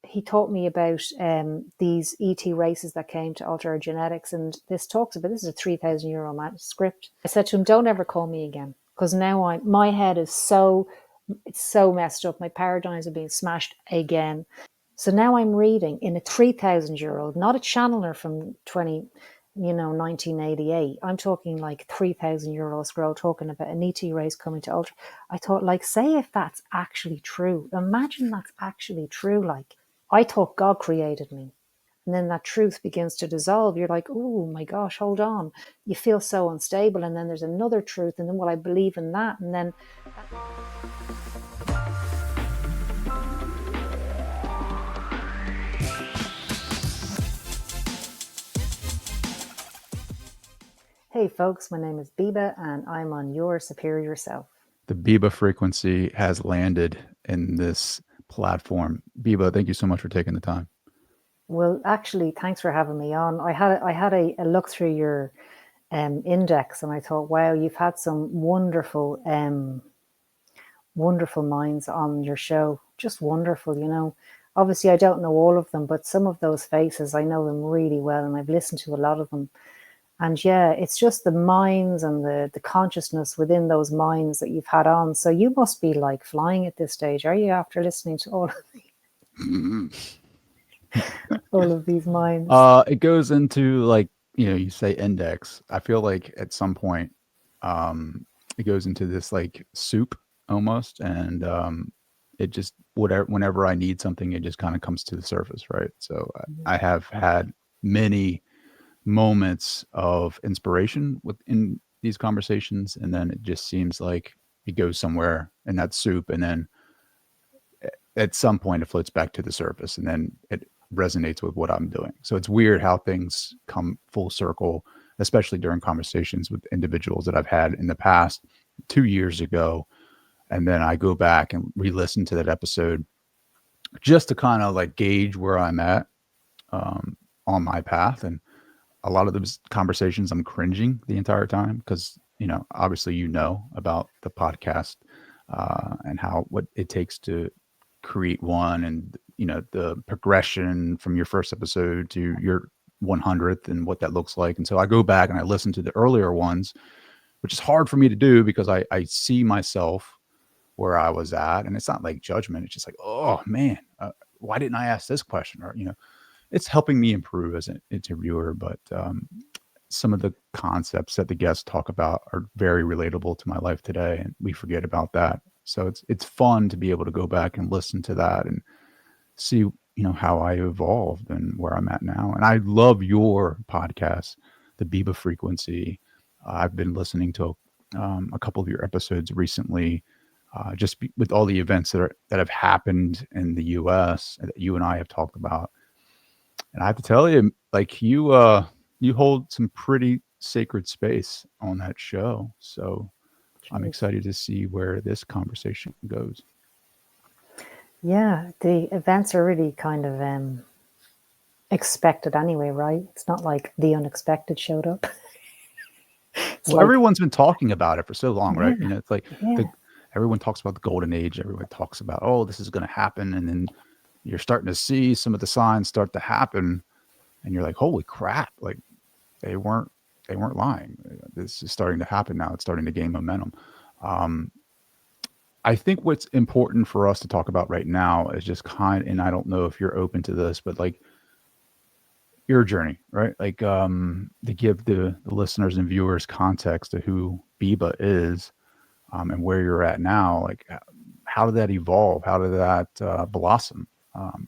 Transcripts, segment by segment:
he taught me about these ET races that came to alter our genetics. And this talks about, this is a 3,000-year-old manuscript. I said to him, don't ever call me again. Because now my head is it's so messed up. My paradigms are being smashed again. So now I'm reading in a 3,000-year-old, not a channeler from 1988. I'm talking like 3,000-year-old scroll talking about an ET race coming to alter. I thought, like, say if that's actually true. Imagine that's actually true. Like, I thought God created me. And then that truth begins to dissolve. You're like, oh my gosh, hold on. You feel so unstable. And then there's another truth. And then, well, I believe in that. And then... Hey folks, my name is Biba and I'm on Your Superior Self. The Biba frequency has landed in this platform. Biba, thank you so much for taking the time. Well, actually, thanks for having me on. I had a look through your index and I thought, wow, you've had some wonderful minds on your show. Just wonderful, you know. Obviously, I don't know all of them, but some of those faces, I know them really well and I've listened to a lot of them. And yeah, it's just the minds and the consciousness within those minds that you've had on. So you must be like flying at this stage, are you, after listening to all of these minds? It goes into, like, you say index. I feel like at some point, it goes into this like soup almost, and it just, whenever I need something, it just kind of comes to the surface, right? So I have had many moments of inspiration within these conversations, and then it just seems like it goes somewhere in that soup, and then at some point it floats back to the surface, and then it resonates with what I'm doing. So it's weird how things come full circle, especially during conversations with individuals that I've had in the past 2 years ago, and then I go back and re-listen to that episode just to kind of like gauge where I'm at on my path. And a lot of those conversations, I'm cringing the entire time because, obviously, about the podcast and what it takes to create one, and, the progression from your first episode to your 100th and what that looks like. And so I go back and I listen to the earlier ones, which is hard for me to do because I see myself where I was at, and it's not like judgment. It's just like, oh man, why didn't I ask this question? Or, it's helping me improve as an interviewer, but some of the concepts that the guests talk about are very relatable to my life today, and we forget about that. So it's fun to be able to go back and listen to that and see, how I evolved and where I'm at now. And I love your podcast, the Biba Frequency. I've been listening to a couple of your episodes recently, with all the events that have happened in the U.S. that you and I have talked about. And I have to tell you, like, you hold some pretty sacred space on that show. So I'm excited to see where this conversation goes. Yeah, the events are really kind of expected anyway, right? It's not like the unexpected showed up. Well, everyone's been talking about it for so long, right? Yeah, It's like everyone talks about the golden age. Everyone talks about, oh, this is going to happen. And then you're starting to see some of the signs start to happen. And you're like, holy crap, like they weren't lying. This is starting to happen now. It's starting to gain momentum. I think what's important for us to talk about right now is just and I don't know if you're open to this, but like your journey, right? Like to give the listeners and viewers context to who Biba is and where you're at now. Like, how did that evolve? How did that blossom?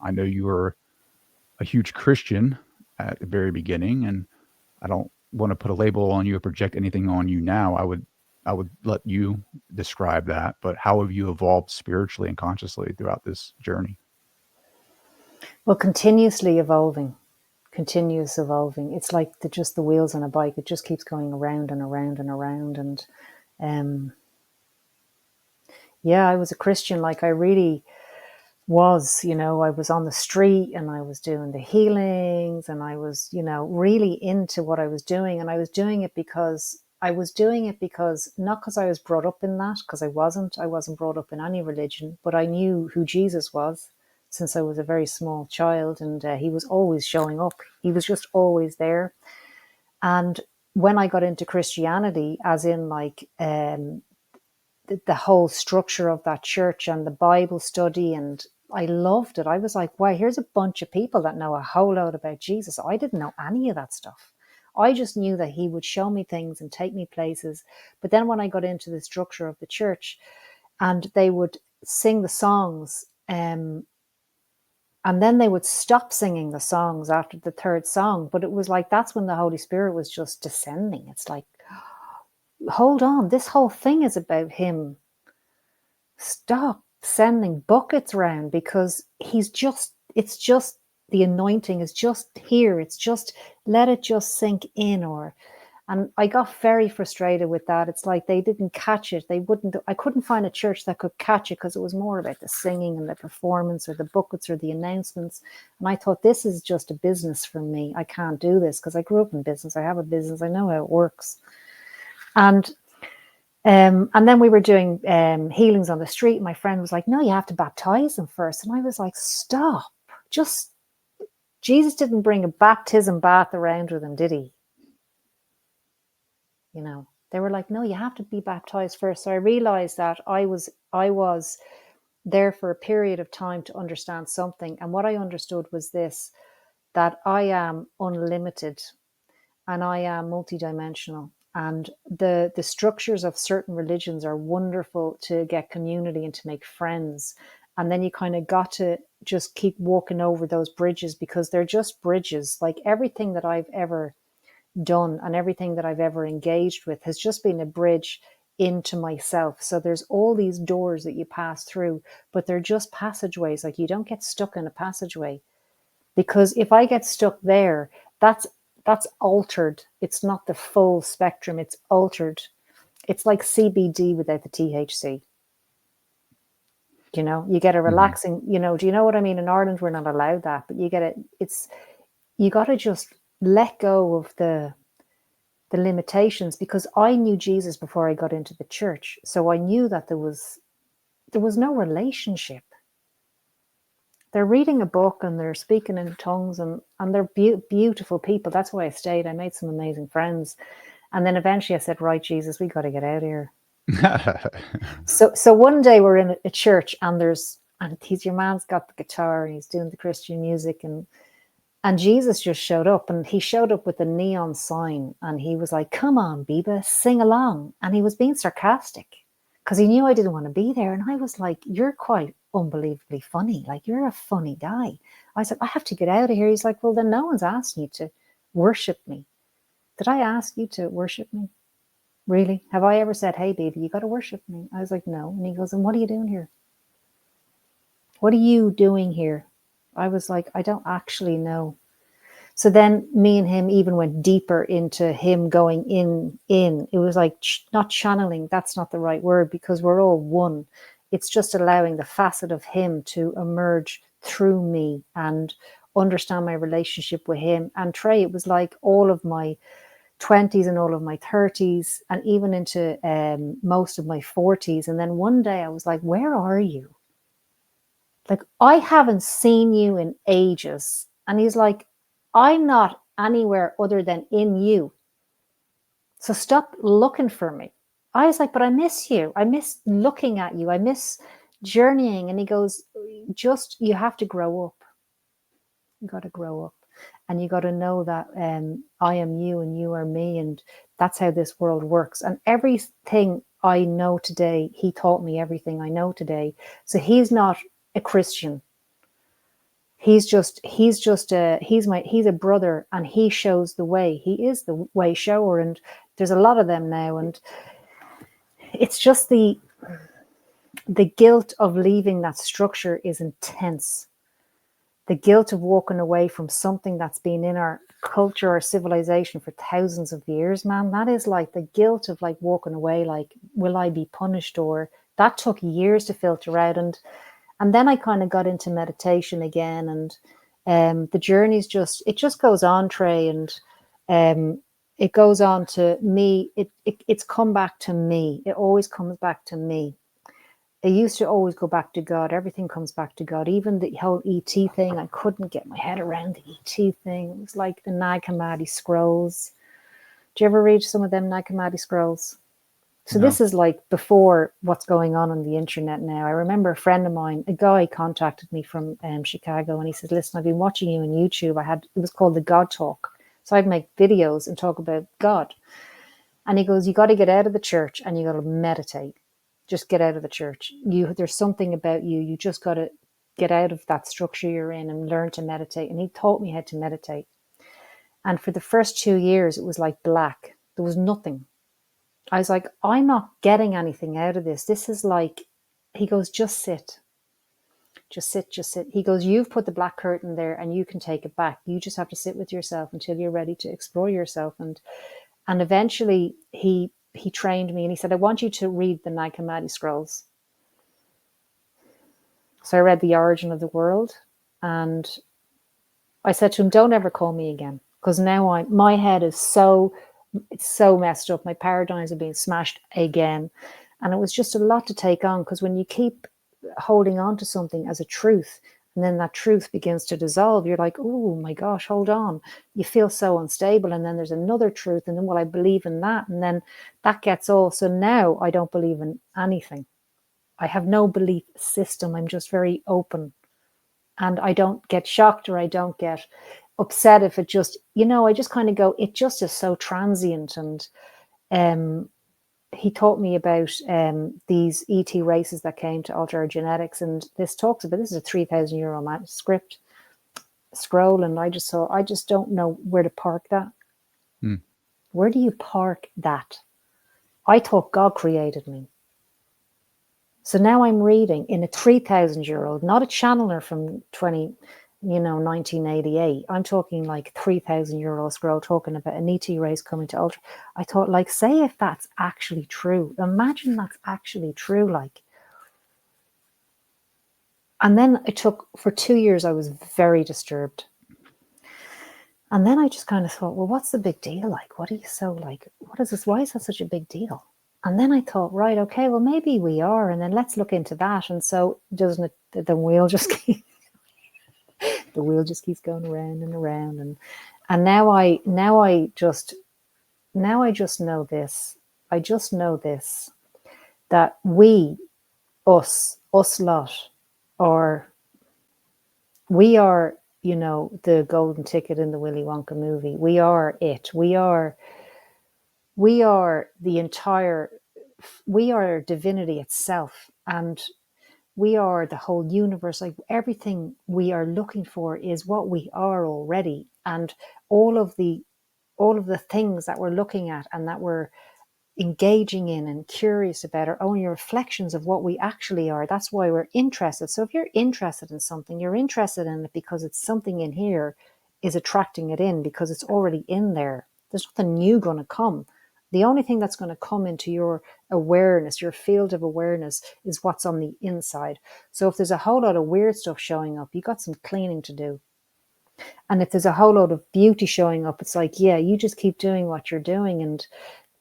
I know you were a huge Christian at the very beginning, and I don't want to put a label on you or project anything on you now. I would let you describe that, but how have you evolved spiritually and consciously throughout this journey? Well, continuous evolving. It's like just the wheels on a bike. It just keeps going around and around and around. And yeah, I was a Christian. Like, I really was, I was on the street and I was doing the healings and I was, really into what I was doing. And I was doing it because not because I was brought up in that, because I wasn't brought up in any religion, but I knew who Jesus was. since I was a very small child, and he was always showing up. He was just always there. And when I got into Christianity, as in like the whole structure of that church and the Bible study, and I loved it. I was like, wow, here's a bunch of people that know a whole lot about Jesus. I didn't know any of that stuff. I just knew that he would show me things and take me places. But then when I got into the structure of the church, and they would sing the songs, and then they would stop singing the songs after the third song. But it was like, that's when the Holy Spirit was just descending. It's like, hold on, this whole thing is about him. Stop sending buckets around, because it's just the anointing is just here. It's just, let it just sink in. And I got very frustrated with that. It's like they didn't catch it. I couldn't find a church that could catch it, because it was more about the singing and the performance or the buckets or the announcements. And I thought, this is just a business for me. I can't do this, because I grew up in business. I have a business. I know how it works. And then we were doing healings on the street. My friend was like, no, you have to baptize them first. And I was like, stop. Jesus didn't bring a baptism bath around with him, did he? You know, they were like, no, you have to be baptized first. So I realized that I was there for a period of time to understand something. And what I understood was this, that I am unlimited and I am multidimensional. And the structures of certain religions are wonderful to get community and to make friends. And then you kind of got to just keep walking over those bridges, because they're just bridges. Like everything that I've ever done and everything that I've ever engaged with has just been a bridge into myself. So there's all these doors that you pass through, but they're just passageways. Like you don't get stuck in a passageway, because if I get stuck there, that's altered. It's not the full spectrum. It's altered. It's like CBD without the THC. You know, you get a relaxing, you know, do you know what I mean? In Ireland, we're not allowed that, but you get it. You got to just let go of the limitations, because I knew Jesus before I got into the church. So I knew that there was no relationship. They're reading a book and they're speaking in tongues, and they're beautiful people. That's why I stayed. I made some amazing friends. And then eventually I said, right, Jesus, we got to get out of here. So one day we're in a church, and your man's got the guitar and he's doing the Christian music, and Jesus just showed up, and he showed up with a neon sign, and he was like, come on, Biba, sing along. And he was being sarcastic because he knew I didn't want to be there. And I was like, you're quite unbelievably funny. Like, you're a funny guy. I said, I have to get out of here. He's like, well, then no one's asking you to worship me. Did I ask you to worship me? Really? Have I ever said, hey, baby, you got to worship me? I was like, no. And he goes, and what are you doing here? What are you doing here? I was like, I don't actually know. So then me and him even went deeper into him going in. It was like not channeling. That's not the right word, because we're all one. It's just allowing the facet of him to emerge through me and understand my relationship with him. And Trey, it was like all of my 20s and all of my 30s and even into most of my 40s. And then one day I was like, where are you? Like, I haven't seen you in ages. And he's like, I'm not anywhere other than in you. So stop looking for me. I was like, but I miss you. I miss looking at you. I miss journeying. And he goes, you have to grow up. You got to grow up. And you got to know that I am you and you are me. And that's how this world works. And everything I know today, he taught me everything I know today. So he's not a Christian. He's a brother, and he shows the way. He is the way shower, and there's a lot of them now. And it's just the guilt of leaving that structure is intense. The guilt of walking away from something that's been in our culture or civilization for thousands of years, man, that is like the guilt of like walking away, like, will I be punished? Or that took years to filter out. And then I kind of got into meditation again, and the journey's just goes on, Trey, and it goes on to me. It's come back to me. It always comes back to me. it used to always go back to God. Everything comes back to God. Even the whole ET thing, I couldn't get my head around the ET thing. It was like the Nag Hammadi scrolls. Do you ever read some of them Nag Hammadi scrolls? So No. this is like before what's going on the internet now. I remember a friend of mine, a guy contacted me from Chicago, and he said, listen, I've been watching you on YouTube. It was called the God Talk. So I'd make videos and talk about God. And he goes, you got to get out of the church and you got to meditate. Just get out of the church. There's something about you. You just got to get out of that structure you're in and learn to meditate. And he taught me how to meditate. And for the first 2 years, it was like black. There was nothing. I was like, I'm not getting anything out of this. This is like, he goes, just sit. Just sit, just sit. He goes, you've put the black curtain there and you can take it back. You just have to sit with yourself until you're ready to explore yourself. And eventually he trained me and he said, I want you to read the Nag Hammadi scrolls. So I read The Origin of the World, and I said to him, don't ever call me again, because now my head is it's so messed up. My paradigms are being smashed again. And it was just a lot to take on, because when you keep holding on to something as a truth, and then that truth begins to dissolve, you're like, oh my gosh, hold on. You feel so unstable. And then there's another truth. And then, well, I believe in that. And then that gets all. So now I don't believe in anything. I have no belief system. I'm just very open. And I don't get shocked, or I don't get upset if it just, I just kind of go, it just is so transient. And he taught me about these ET races that came to alter our genetics. And this is a 3,000 euro manuscript scroll. And I just don't know where to park that. Where do you park that? I thought God created me. So now I'm reading in a 3,000 year old, not a channeler from 1988. I'm talking like 3,000 year old scroll talking about an ET race coming to alter. I thought, like, say if that's actually true. Imagine that's actually true, like. And then for 2 years, I was very disturbed. And then I just kind of thought, well, what's the big deal? Like, what are you so like, what is this? Why is that such a big deal? And then I thought, right, okay, well, maybe we are. And then let's look into that. And so doesn't it, the wheel just keeps going around and around. And now I just know this. I just know this, that us lot, we are, the golden ticket in the Willy Wonka movie. We are it. We are we are divinity itself, and we are the whole universe. Like, everything we are looking for is what we are already. And all of the things that we're looking at and that we're engaging in and curious about are only reflections of what we actually are. That's why we're interested. So if you're interested in something, you're interested in it because it's something in here is attracting it in, because it's already in there. There's nothing new going to come. The only thing that's going to come into your awareness, your field of awareness, is what's on the inside. So if there's a whole lot of weird stuff showing up, you got some cleaning to do. And if there's a whole lot of beauty showing up, it's like, yeah, you just keep doing what you're doing. And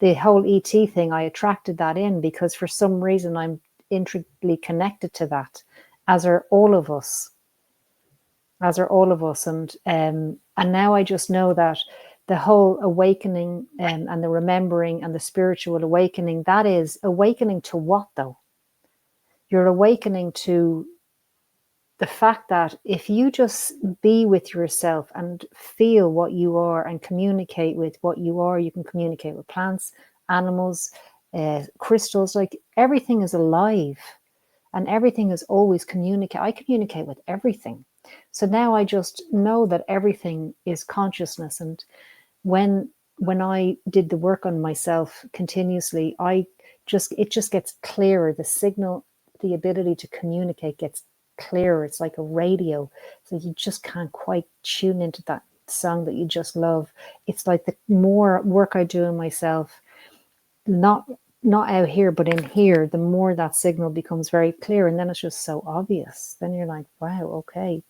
the whole ET thing, I attracted that in because for some reason I'm intricately connected to that, as are all of us. And now I just know that the whole awakening and the remembering and the spiritual awakening, that is awakening to what though? You're awakening to the fact that if you just be with yourself and feel what you are and communicate with what you are, you can communicate with plants, animals, crystals, like everything is alive and everything is always communicate. I communicate with everything. So now I just know that everything is consciousness. And when I did the work on myself continuously, it just gets clearer. The signal, the ability to communicate gets clearer. It's like a radio. So you just can't quite tune into that song that you just love. It's like the more work I do in myself, not out here, but in here, the more that signal becomes very clear. And then it's just so obvious. Then you're like, wow, okay,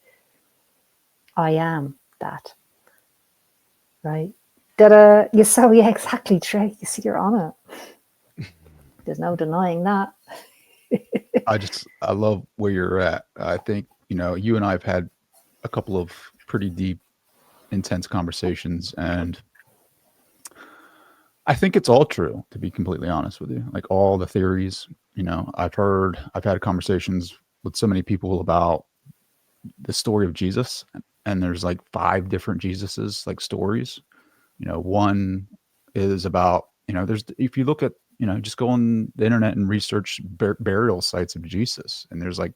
I am that. Right? Yeah, exactly, Trey. You see, you're on it. There's no denying that. I love where you're at. I think, you and I have had a couple of pretty deep, intense conversations, and I think it's all true, to be completely honest with you. Like all the theories, I've had conversations with so many people about the story of Jesus, and there's like five different Jesuses, like stories. One is about, there's, if you look at, just go on the internet and research burial sites of Jesus, and there's like,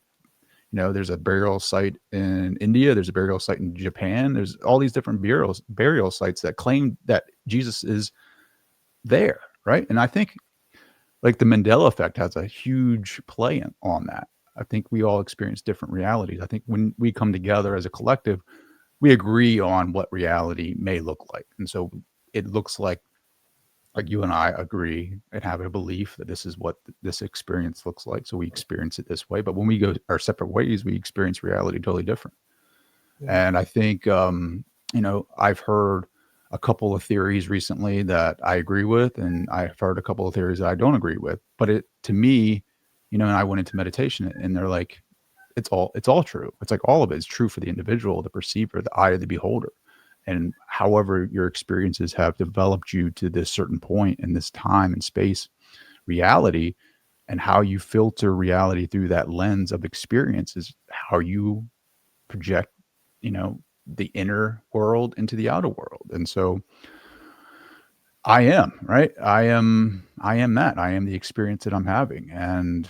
there's a burial site in India, there's a burial site in Japan, there's all these different burial sites that claim that Jesus is there, right? And I think like the Mandela effect has a huge play on that. I think we all experience different realities. I think when we come together as a collective, we agree on what reality may look like. And so it looks like you and I agree and have a belief that this is what this experience looks like. So we experience it this way. But when we go our separate ways, we experience reality totally different. Yeah. And I think, I've heard a couple of theories recently that I agree with, and I've heard a couple of theories that I don't agree with. But it, to me, and I went into meditation, and they're like, it's all true. It's like all of it is true for the individual, the perceiver, the eye of the beholder. And however your experiences have developed you to this certain point in this time and space reality, and how you filter reality through that lens of experience is how you project, the inner world into the outer world. And so I am, right. I am that. I am the experience that I'm having. And,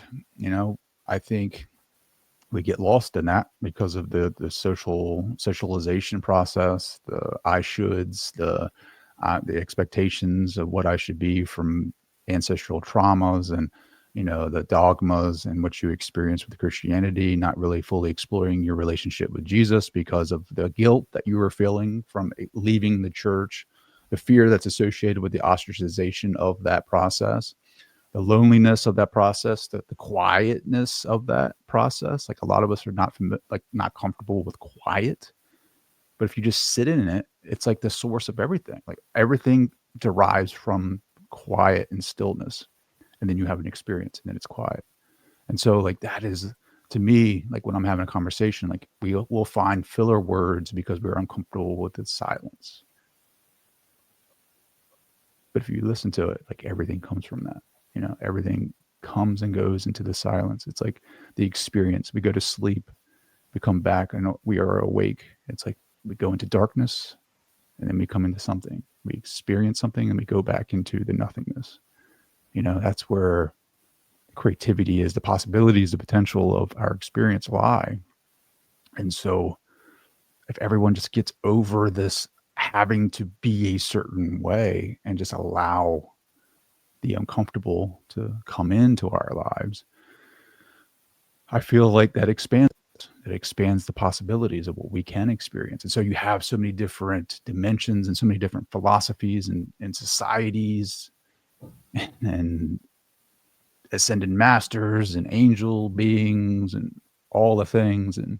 I think we get lost in that because of the socialization process, the I shoulds, the expectations of what I should be from ancestral traumas, and the dogmas and what you experience with Christianity, not really fully exploring your relationship with Jesus because of the guilt that you were feeling from leaving the church, the fear that's associated with the ostracization of that process, the loneliness of that process, the quietness of that process. Like a lot of us are not comfortable with quiet, but if you just sit in it, it's like the source of everything. Like everything derives from quiet and stillness, and then you have an experience, and then it's quiet. And so, like that is to me, like when I'm having a conversation, like will find filler words because we're uncomfortable with the silence. But if you listen to it, like everything comes from that. Everything comes and goes into the silence. It's like the experience. We go to sleep, we come back, and we are awake. It's like we go into darkness, and then we come into something. We experience something, and we go back into the nothingness. That's where creativity is, the possibilities, the potential of our experience lie. And so, if everyone just gets over this having to be a certain way and just allow the uncomfortable to come into our lives, I feel like that expands. It expands the possibilities of what we can experience. And so you have so many different dimensions and so many different philosophies and societies and ascended masters and angel beings and all the things. And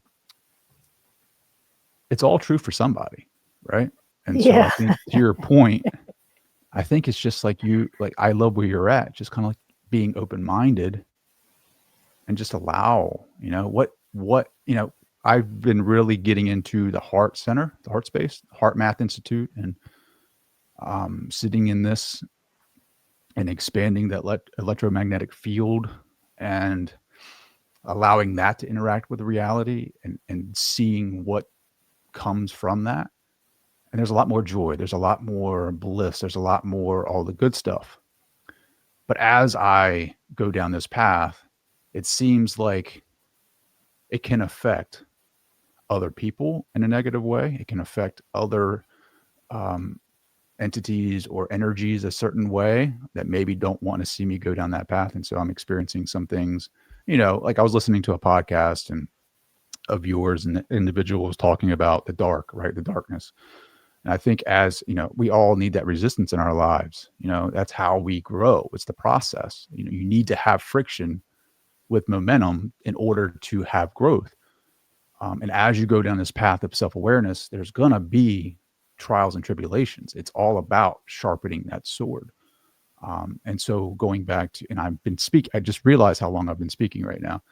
it's all true for somebody, right? And so I Yeah. think to your point, I think it's just like I love where you're at, just kind of like being open minded and just allow, I've been really getting into the heart center, the heart space, Heart Math Institute, and sitting in this and expanding that electromagnetic field and allowing that to interact with reality, and seeing what comes from that. And there's a lot more joy. There's a lot more bliss. There's a lot more all the good stuff. But as I go down this path, it seems like it can affect other people in a negative way. It can affect other um, entities or energies a certain way that maybe don't want to see me go down that path. And so I'm experiencing some things, like I was listening to a podcast and of yours, and the individual was talking about the dark, right? The darkness. And I think as, we all need that resistance in our lives. That's how we grow. It's the process. You need to have friction with momentum in order to have growth. And as you go down this path of self-awareness, there's going to be trials and tribulations. It's all about sharpening that sword. And so going back to, and I just realized how long I've been speaking right now.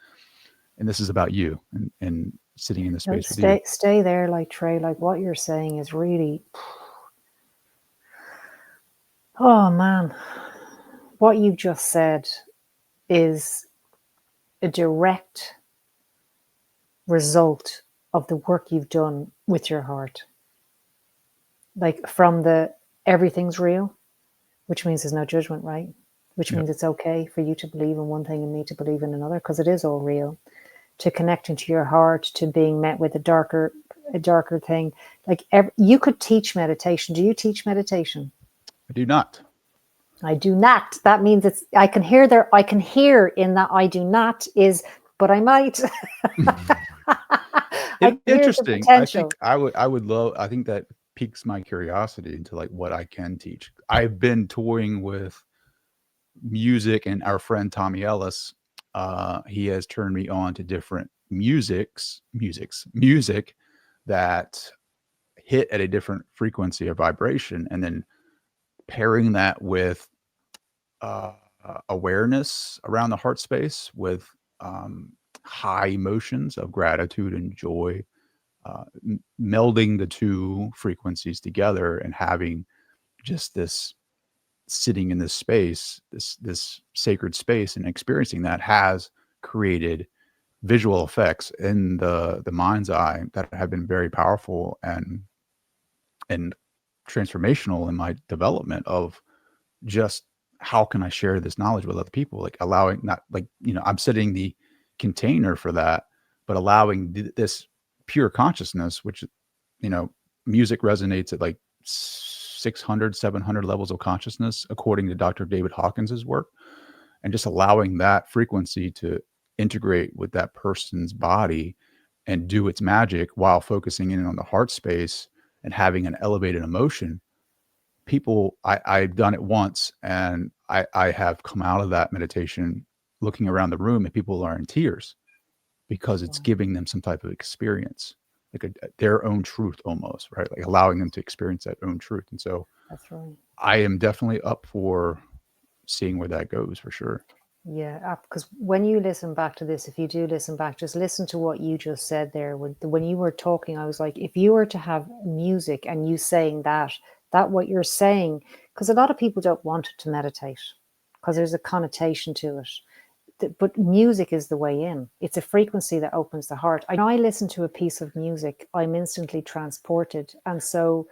And this is about you and sitting in the No, space with you. stay there, like Trey. Like what you're saying is really, oh man, what you just said is a direct result of the work you've done with your heart. Like from the everything's real, which means there's no judgment, right? Which Yep. means it's okay for you to believe in one thing and me to believe in another, because it is all real. To connecting to your heart, to being met with a darker thing. Like you could teach meditation. Do you teach meditation? I do not. I do not. That means it's. I can hear there. I can hear in that I do not is, but I might. I It'd can be hear the interesting. I think potential. I would love, I think that piques my curiosity into like what I can teach. I've been toying with music, and our friend Tommy Ellis, he has turned me on to different music that hit at a different frequency or vibration, and then pairing that with uh, awareness around the heart space with um, high emotions of gratitude and joy, melding the two frequencies together and having just this sitting in this space, this sacred space, and experiencing that has created visual effects in the mind's eye that have been very powerful and transformational in my development of just how can I share this knowledge with other people? Like allowing, not like, I'm setting the container for that, but allowing this pure consciousness, which, you know, music resonates at like 600, 700 levels of consciousness, according to Dr. David Hawkins's work, and just allowing that frequency to integrate with that person's body and do its magic while focusing in on the heart space and having an elevated emotion. I've done it once, and I have come out of that meditation looking around the room and people are in tears because it's Wow, giving them some type of experience, like their own truth almost, right? Like allowing them to experience that own truth. And so that's right. I am definitely up for seeing where that goes for sure. Yeah, because when you listen back to this, if you do listen back, just listen to what you just said there. When you were talking, I was like, if you were to have music and you saying that what you're saying, because a lot of people don't want to meditate because there's a connotation to it. But music is the way in. It's a frequency that opens the heart. I know I listen to a piece of music, I'm instantly transported. And so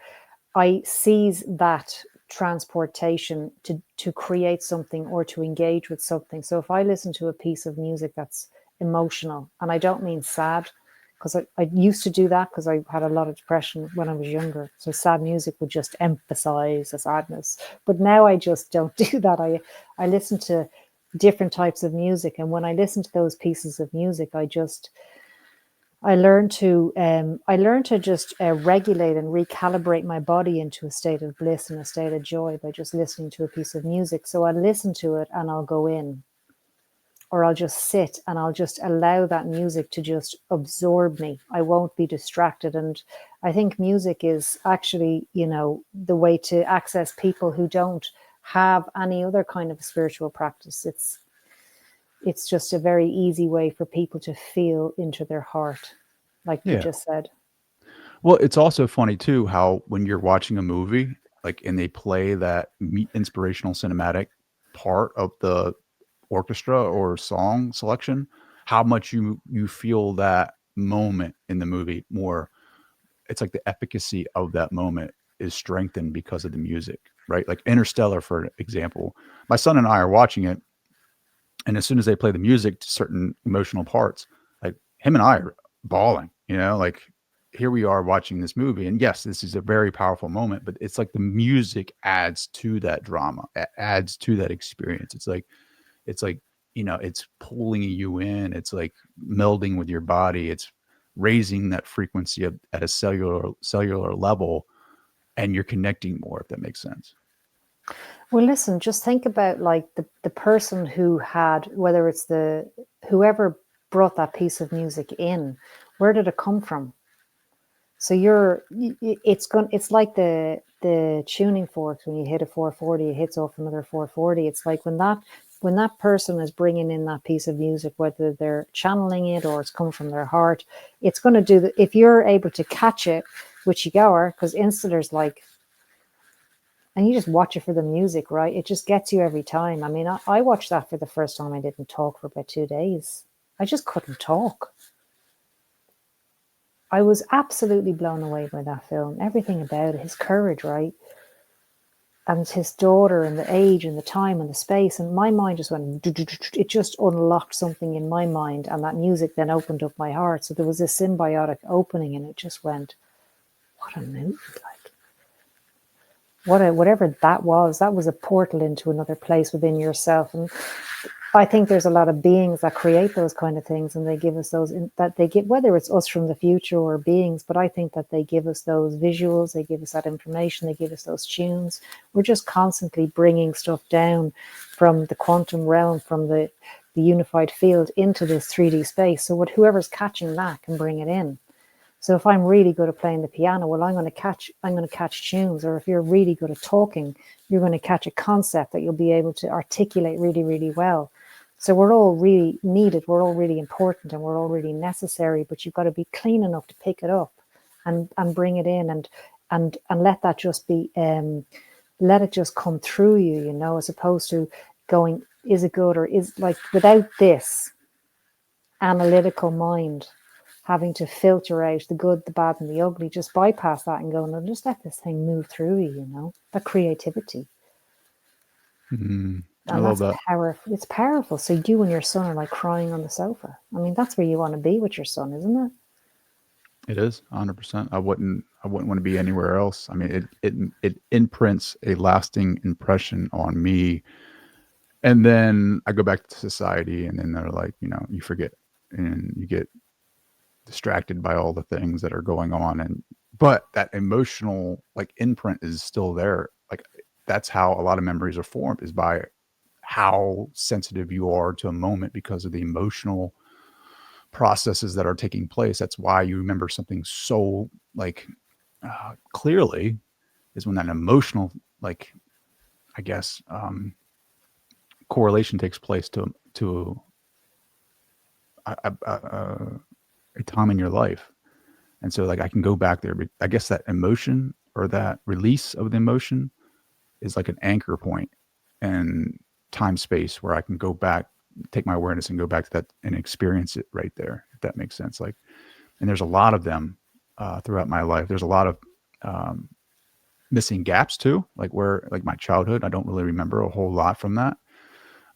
I seize that transportation to create something or to engage with something. So if I listen to a piece of music that's emotional, and I don't mean sad, because I used to do that because I had a lot of depression when I was younger. So sad music would just emphasize the sadness. But now I just don't do that. I listen to different types of music, and when I listen to those pieces of music, I learned to just regulate and recalibrate my body into a state of bliss and a state of joy by just listening to a piece of music. So I listen to it and I'll go in, or I'll just sit and I'll just allow that music to just absorb me. I won't be distracted. And I think music is actually, the way to access people who don't have any other kind of spiritual practice. It's just a very easy way for people to feel into their heart, like you Yeah. just said. Well, it's also funny too how when you're watching a movie, like, and they play that inspirational cinematic part of the orchestra or song selection, how much you feel that moment in the movie more. It's like the efficacy of that moment is strengthened because of the music, right? Like Interstellar, for example. My son and I are watching it, and as soon as they play the music to certain emotional parts, like him and I are bawling, like here we are watching this movie. And yes, this is a very powerful moment, but it's like the music adds to that drama, adds to that experience. It's like, it's pulling you in. It's like melding with your body. It's raising that frequency at a cellular level, and you're connecting more, if that makes sense. Well, listen, just think about like the person who had, whether it's whoever brought that piece of music in, where did it come from? So it's like the tuning forks. When you hit a 440, it hits off another 440. It's like when that person is bringing in that piece of music, whether they're channeling it or it's coming from their heart, it's going to do the, if you're able to catch it, which you are, because Insta, there's like, and you just watch it for the music, right? It just gets you every time. I mean, I watched that for the first time. I didn't talk for about 2 days. I just couldn't talk. I was absolutely blown away by that film. Everything about it, his courage, right? And his daughter and the age and the time and the space. And my mind just went, it just unlocked something in my mind. And that music then opened up my heart. So there was a symbiotic opening and it just went, what a movie. Like, whatever that was a portal into another place within yourself. And I think there's a lot of beings that create those kind of things, and they give us those that they get, whether it's us from the future or beings, but I think that they give us those visuals, they give us that information, they give us those tunes. We're just constantly bringing stuff down from the quantum realm, from the unified field into this 3D space. So whoever's catching that can bring it in. So if I'm really good at playing the piano, well, I'm going to catch tunes. Or if you're really good at talking, you're going to catch a concept that you'll be able to articulate really, really well. So we're all really needed. We're all really important, and we're all really necessary. But you've got to be clean enough to pick it up and bring it in, and let that just be let it just come through you, you know, as opposed to going, is it good, or is, like, without this analytical mind having to filter out the good, the bad, and the ugly, just bypass that and go, no, just let this thing move through you, you know, that creativity. I love that. Powerful. It's powerful. So you and your son are like crying on the sofa. I mean, that's where you want to be with your son, isn't it? It is 100%. I wouldn't want to be anywhere else. I mean, it imprints a lasting impression on me. And then I go back to society, and then they're like, you know, you forget and you get distracted by all the things that are going on. And but that emotional like imprint is still there. Like, that's how a lot of memories are formed, is by how sensitive you are to a moment because of the emotional processes that are taking place. That's why you remember something so like clearly, is when that emotional, like, I guess, correlation takes place to a time in your life. And so, like, I can go back there, but I guess that emotion or that release of the emotion is like an anchor point and time space where I can go back, take my awareness and go back to that and experience it right there, if that makes sense. Like, and there's a lot of them throughout my life. There's a lot of missing gaps too, like where, like my childhood, I don't really remember a whole lot from that.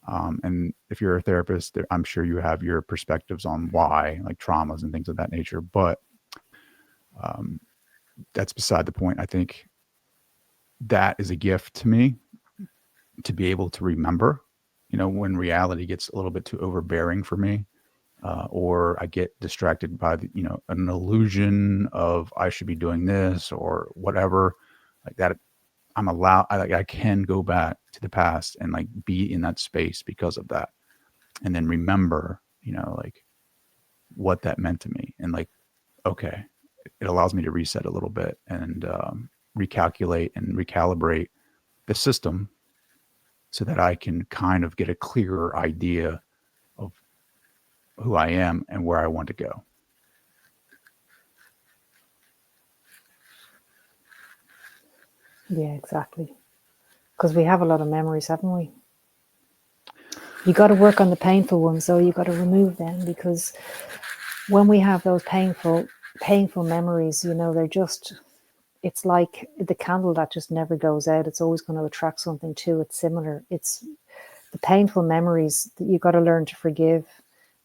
And if you're a therapist, I'm sure you have your perspectives on why, like traumas and things of that nature. But that's beside the point. I think that is a gift to me, to be able to remember, you know, when reality gets a little bit too overbearing for me, or I get distracted by the, you know, an illusion of I should be doing this or whatever, like that. I can go back to the past and like be in that space because of that. And then remember, you know, like what that meant to me. And like, okay, it allows me to reset a little bit and recalculate and recalibrate the system so that I can kind of get a clearer idea of who I am and where I want to go. Yeah, exactly. Because we have a lot of memories, haven't we? You got to work on the painful ones, though. You got to remove them, because when we have those painful memories, you know, they're just, it's like the candle that just never goes out. It's always going to attract something to it similar. It's the painful memories that you got to learn to forgive.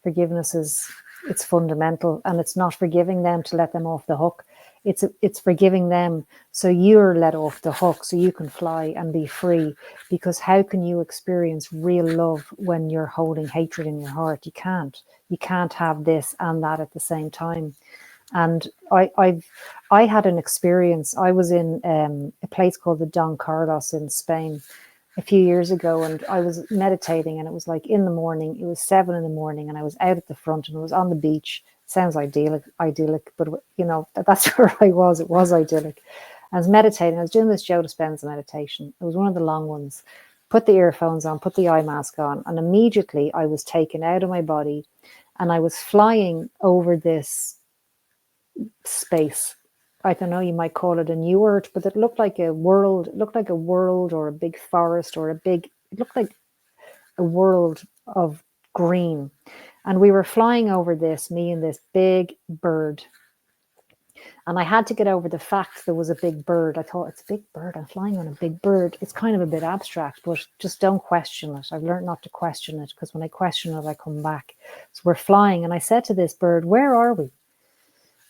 Forgiveness is, it's fundamental, and it's not forgiving them to let them off the hook. It's forgiving them so you're let off the hook, so you can fly and be free. Because how can you experience real love when you're holding hatred in your heart? You can't. You can't have this and that at the same time. And I had an experience. I was in a place called the Don Carlos in Spain a few years ago, and I was meditating, and it was like in the morning. It was 7 in the morning, and I was out at the front, and it was on the beach. Sounds idyllic, but you know, that's where I was. It was idyllic. I was meditating. I was doing this Joe Dispenza meditation. It was one of the long ones. Put the earphones on, put the eye mask on, and immediately I was taken out of my body, and I was flying over this space. I don't know, you might call it a new earth, but it looked like a world. It looked like a world or a big forest or it looked like a world of green. And we were flying over this, me and this big bird. And I had to get over the fact there was a big bird. I thought, it's a big bird. I'm flying on a big bird. It's kind of a bit abstract, but just don't question it. I've learned not to question it, because when I question it, I come back. So we're flying. And I said to this bird, where are we?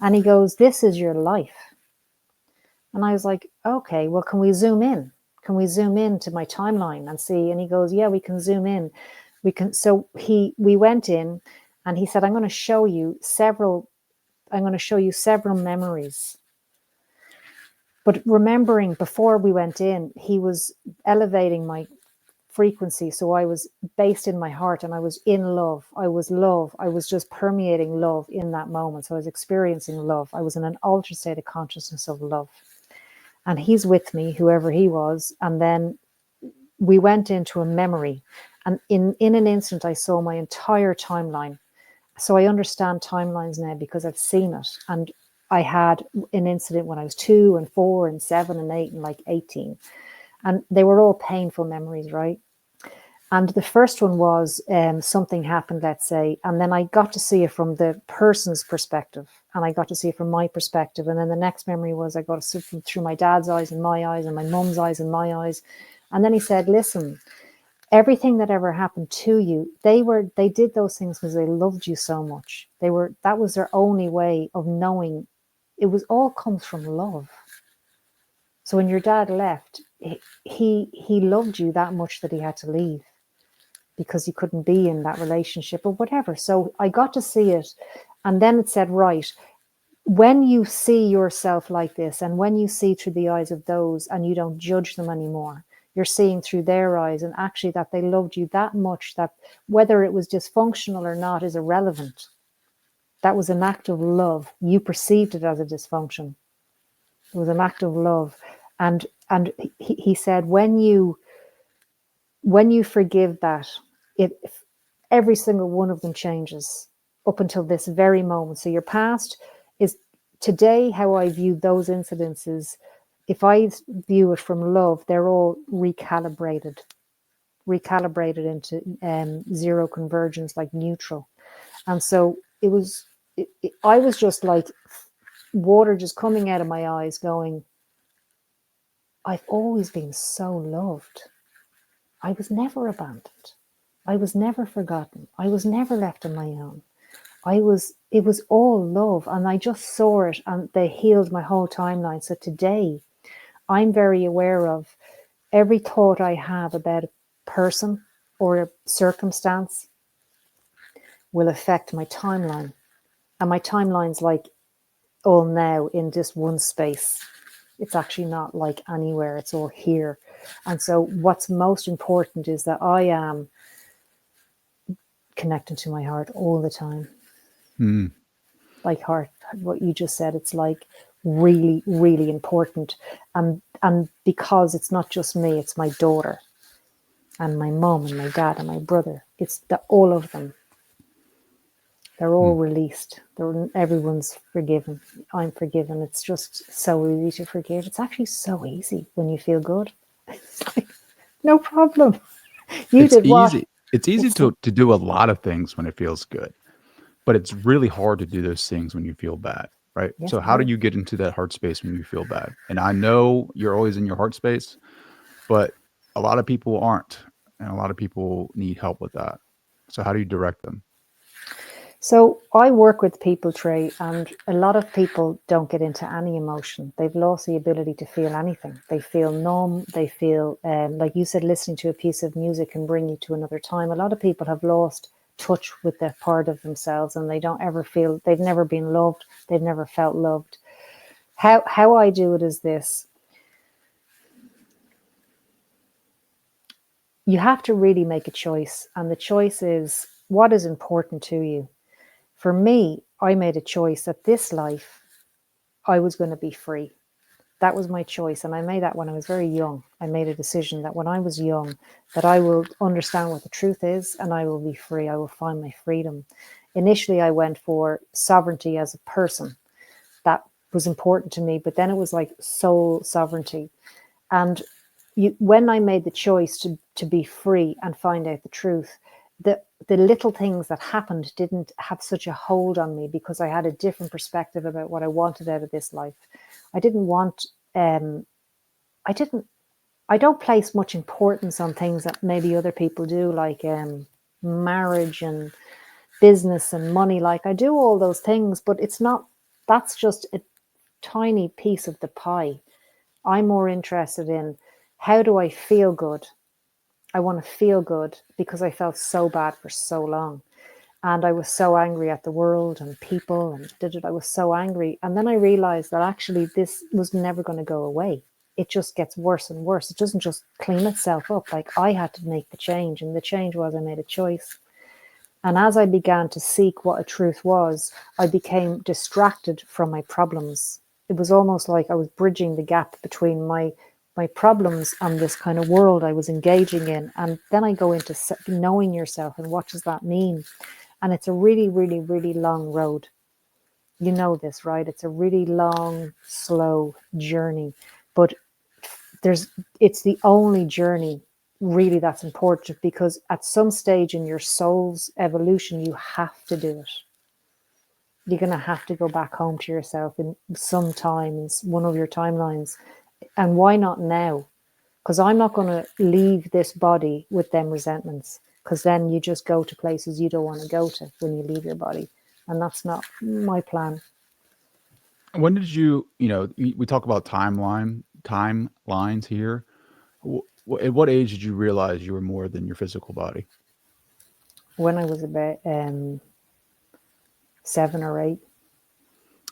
And he goes, this is your life. And I was like, okay, well, can we zoom in? Can we zoom in to my timeline and see? And he goes, yeah, we can zoom in. We can. So we went in, and he said, I'm going to show you several memories. But remembering, before we went in, he was elevating my frequency. So I was based in my heart, and I was in love. I was love. I was just permeating love in that moment. So I was experiencing love. I was in an altered state of consciousness of love. And he's with me, whoever he was. And then we went into a memory. And in an instant, I saw my entire timeline. So I understand timelines now because I've seen it. And I had an incident when I was 2 and 4 and 7 and 8 and like 18. And they were all painful memories, right? And the first one was something happened, let's say, and then I got to see it from the person's perspective, and I got to see it from my perspective. And then the next memory was I got to see it through my dad's eyes and my eyes and my mum's eyes and my eyes. And then he said, listen, everything that ever happened to you, they did those things because they loved you so much. That was their only way of knowing. It was all comes from love. So when your dad left, he loved you that much that he had to leave, because he couldn't be in that relationship or whatever. So I got to see it. And then it said, right, when you see yourself like this, and when you see through the eyes of those, and you don't judge them anymore, you're seeing through their eyes, and actually that they loved you that much that whether it was dysfunctional or not is irrelevant. That was an act of love. You perceived it as a dysfunction. It was an act of love. And he said, when you forgive that, every single one of them changes up until this very moment. So your past is today, how I view those incidences. If I view it from love, they're all recalibrated into zero convergence, like neutral. And so I was just like water just coming out of my eyes going, I've always been so loved. I was never abandoned. I was never forgotten. I was never left on my own. It was all love, and I just saw it, and they healed my whole timeline. So today I'm very aware of every thought I have about a person or a circumstance will affect my timeline. And my timeline's like all now in just one space. It's actually not like anywhere, it's all here. And so what's most important is that I am connecting to my heart all the time. Like heart, what you just said, it's like really, really important. And because it's not just me, it's my daughter and my mom and my dad and my brother. It's all of them. They're all released. Everyone's forgiven. I'm forgiven. It's just so easy to forgive. It's actually so easy when you feel good. It's like, no problem. You It's did what? easy. It's easy to do a lot of things when it feels good, but it's really hard to do those things when you feel bad, right? Yes, So it how do is. you get into that heart space when you feel bad? And I know you're always in your heart space, but a lot of people aren't, and a lot of people need help with that. So how do you direct them? So I work with people, Trey, and a lot of people don't get into any emotion. They've lost the ability to feel anything. They feel numb. They feel, like you said, listening to a piece of music can bring you to another time. A lot of people have lost touch with that part of themselves, and they don't ever feel, they've never been loved. They've never felt loved. How I do it is this. You have to really make a choice, and the choice is what is important to you. For me, I made a choice that this life I was going to be free. That was my choice. And I made that when I was very young. I made a decision that when I was young, that I will understand what the truth is and I will be free. I will find my freedom. Initially, I went for sovereignty as a person. That was important to me. But then it was like soul sovereignty. And when I made the choice to be free and find out the truth, the little things that happened didn't have such a hold on me because I had a different perspective about what I wanted out of this life. I didn't want, I didn't, I don't place much importance on things that maybe other people do, like marriage and business and money. Like I do all those things, but it's not, that's just a tiny piece of the pie. I'm more interested in how do I feel good? I want to feel good because I felt so bad for so long. And I was so angry at the world and people and I was so angry. And then I realized that actually this was never going to go away. It just gets worse and worse. It doesn't just clean itself up. Like I had to make the change. And the change was I made a choice. And as I began to seek what a truth was, I became distracted from my problems. It was almost like I was bridging the gap between my problems and this kind of world I was engaging in. And then I go into knowing yourself and what does that mean? And it's a really, really, really long road. You know this, right? It's a really long, slow journey. But it's the only journey really that's important because at some stage in your soul's evolution, you have to do it. You're going to have to go back home to yourself in some time, in one of your timelines. And why not now? Because I'm not going to leave this body with them resentments, because then you just go to places you don't want to go to when you leave your body. And that's not my plan. When did we talk about timelines here. At what age did you realize you were more than your physical body? When I was about 7 or 8.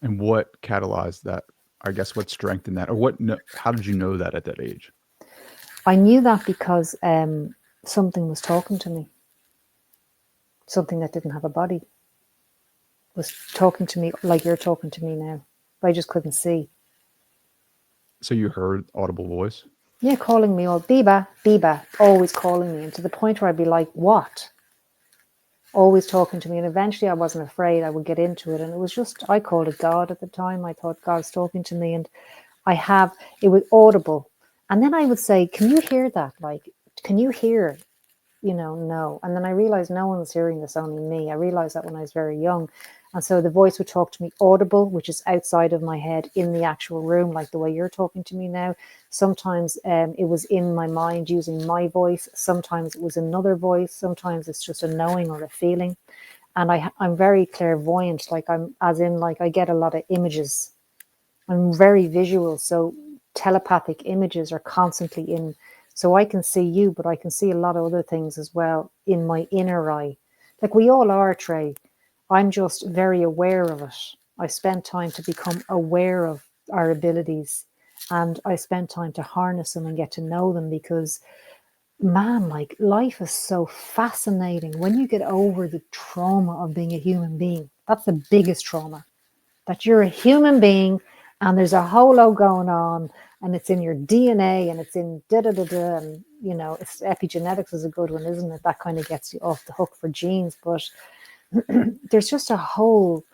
And what catalyzed that? I guess what strengthened that, or how did you know that at that age? I knew that because something was talking to me. Something that didn't have a body was talking to me like you're talking to me now. I just couldn't see. So you heard audible voice? Yeah, calling me all Biba, Biba, always calling me. And to the point where I'd be like, what? Always talking to me. And eventually I wasn't afraid. I would get into it. And it was just, I called it God at the time. I thought God was talking to me. And it was audible. And then I would say, can you hear that? Like, can you hear? No. And then I realized no one's hearing this, only me. I realized that when I was very young. And so the voice would talk to me audible, which is outside of my head in the actual room, like the way you're talking to me now. Sometimes it was in my mind using my voice. Sometimes it was another voice. Sometimes it's just a knowing or a feeling. And I'm very clairvoyant, like I get a lot of images. I'm very visual. So telepathic images are constantly in. So I can see you, but I can see a lot of other things as well in my inner eye. Like we all are, Trey. I'm just very aware of it. I spent time to become aware of our abilities, and I spent time to harness them and get to know them because, man, like life is so fascinating when you get over the trauma of being a human being. That's the biggest trauma, that you're a human being and there's a whole lot going on and it's in your DNA and it's in da da da da. And, it's epigenetics is a good one, isn't it? That kind of gets you off the hook for genes. But there's just a whole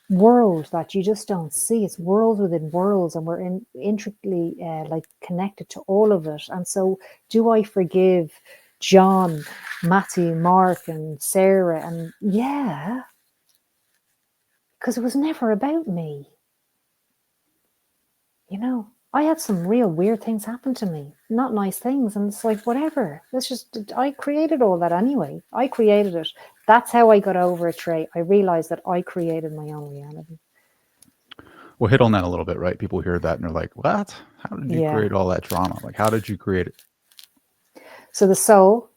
world that you just don't see. It's worlds within worlds, and we're intricately connected to all of it. And so, do I forgive John, Matthew, Mark, and Sarah? And yeah, because it was never about me. I had some real weird things happen to me, not nice things. And it's like, whatever. I created all that anyway. I created it. That's how I got over it, Trey. I realized that I created my own reality. We'll hit on that a little bit, right? People hear that and they're like, what? How did you create all that trauma? Like, how did you create it? So the soul,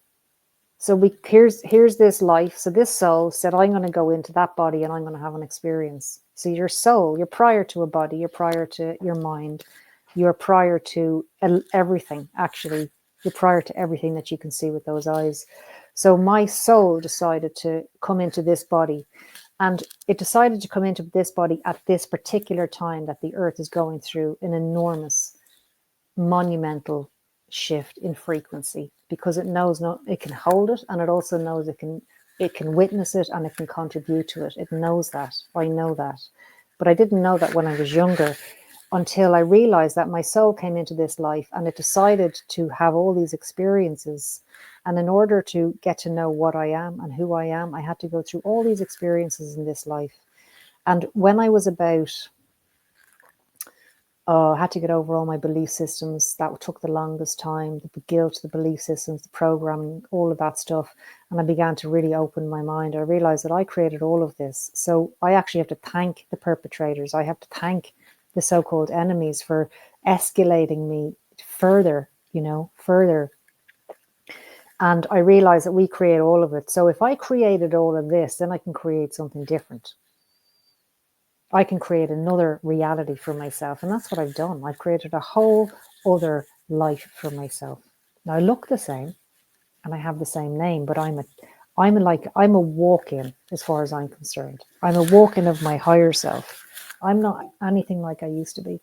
here's this life. So this soul said, I'm going to go into that body and I'm going to have an experience. So your soul, you're prior to a body, you're prior to your mind, you're prior to everything, actually. You're prior to everything that you can see with those eyes. So my soul decided to come into this body. And it decided to come into this body at this particular time that the earth is going through an enormous, monumental shift in frequency, because it knows it can hold it, and it also knows it can witness it, and it can contribute to it. It knows that. I know that. But I didn't know that when I was younger, until I realized that my soul came into this life and it decided to have all these experiences. And in order to get to know what I am and who I am, I had to go through all these experiences in this life. And when I was about, I had to get over all my belief systems. That took the longest time. The guilt, the belief systems, the programming, all of that stuff. And I began to really open my mind. I realized that I created all of this. So I actually have to thank the perpetrators. I have to thank the so-called enemies for escalating me further, further. And I realized that we create all of it. So if I created all of this, then I can create something different. I can create another reality for myself. And that's what I've done. I've created a whole other life for myself. Now I look the same and I have the same name, but I'm a walk-in as far as I'm concerned. I'm a walk-in of my higher self. I'm not anything like I used to be.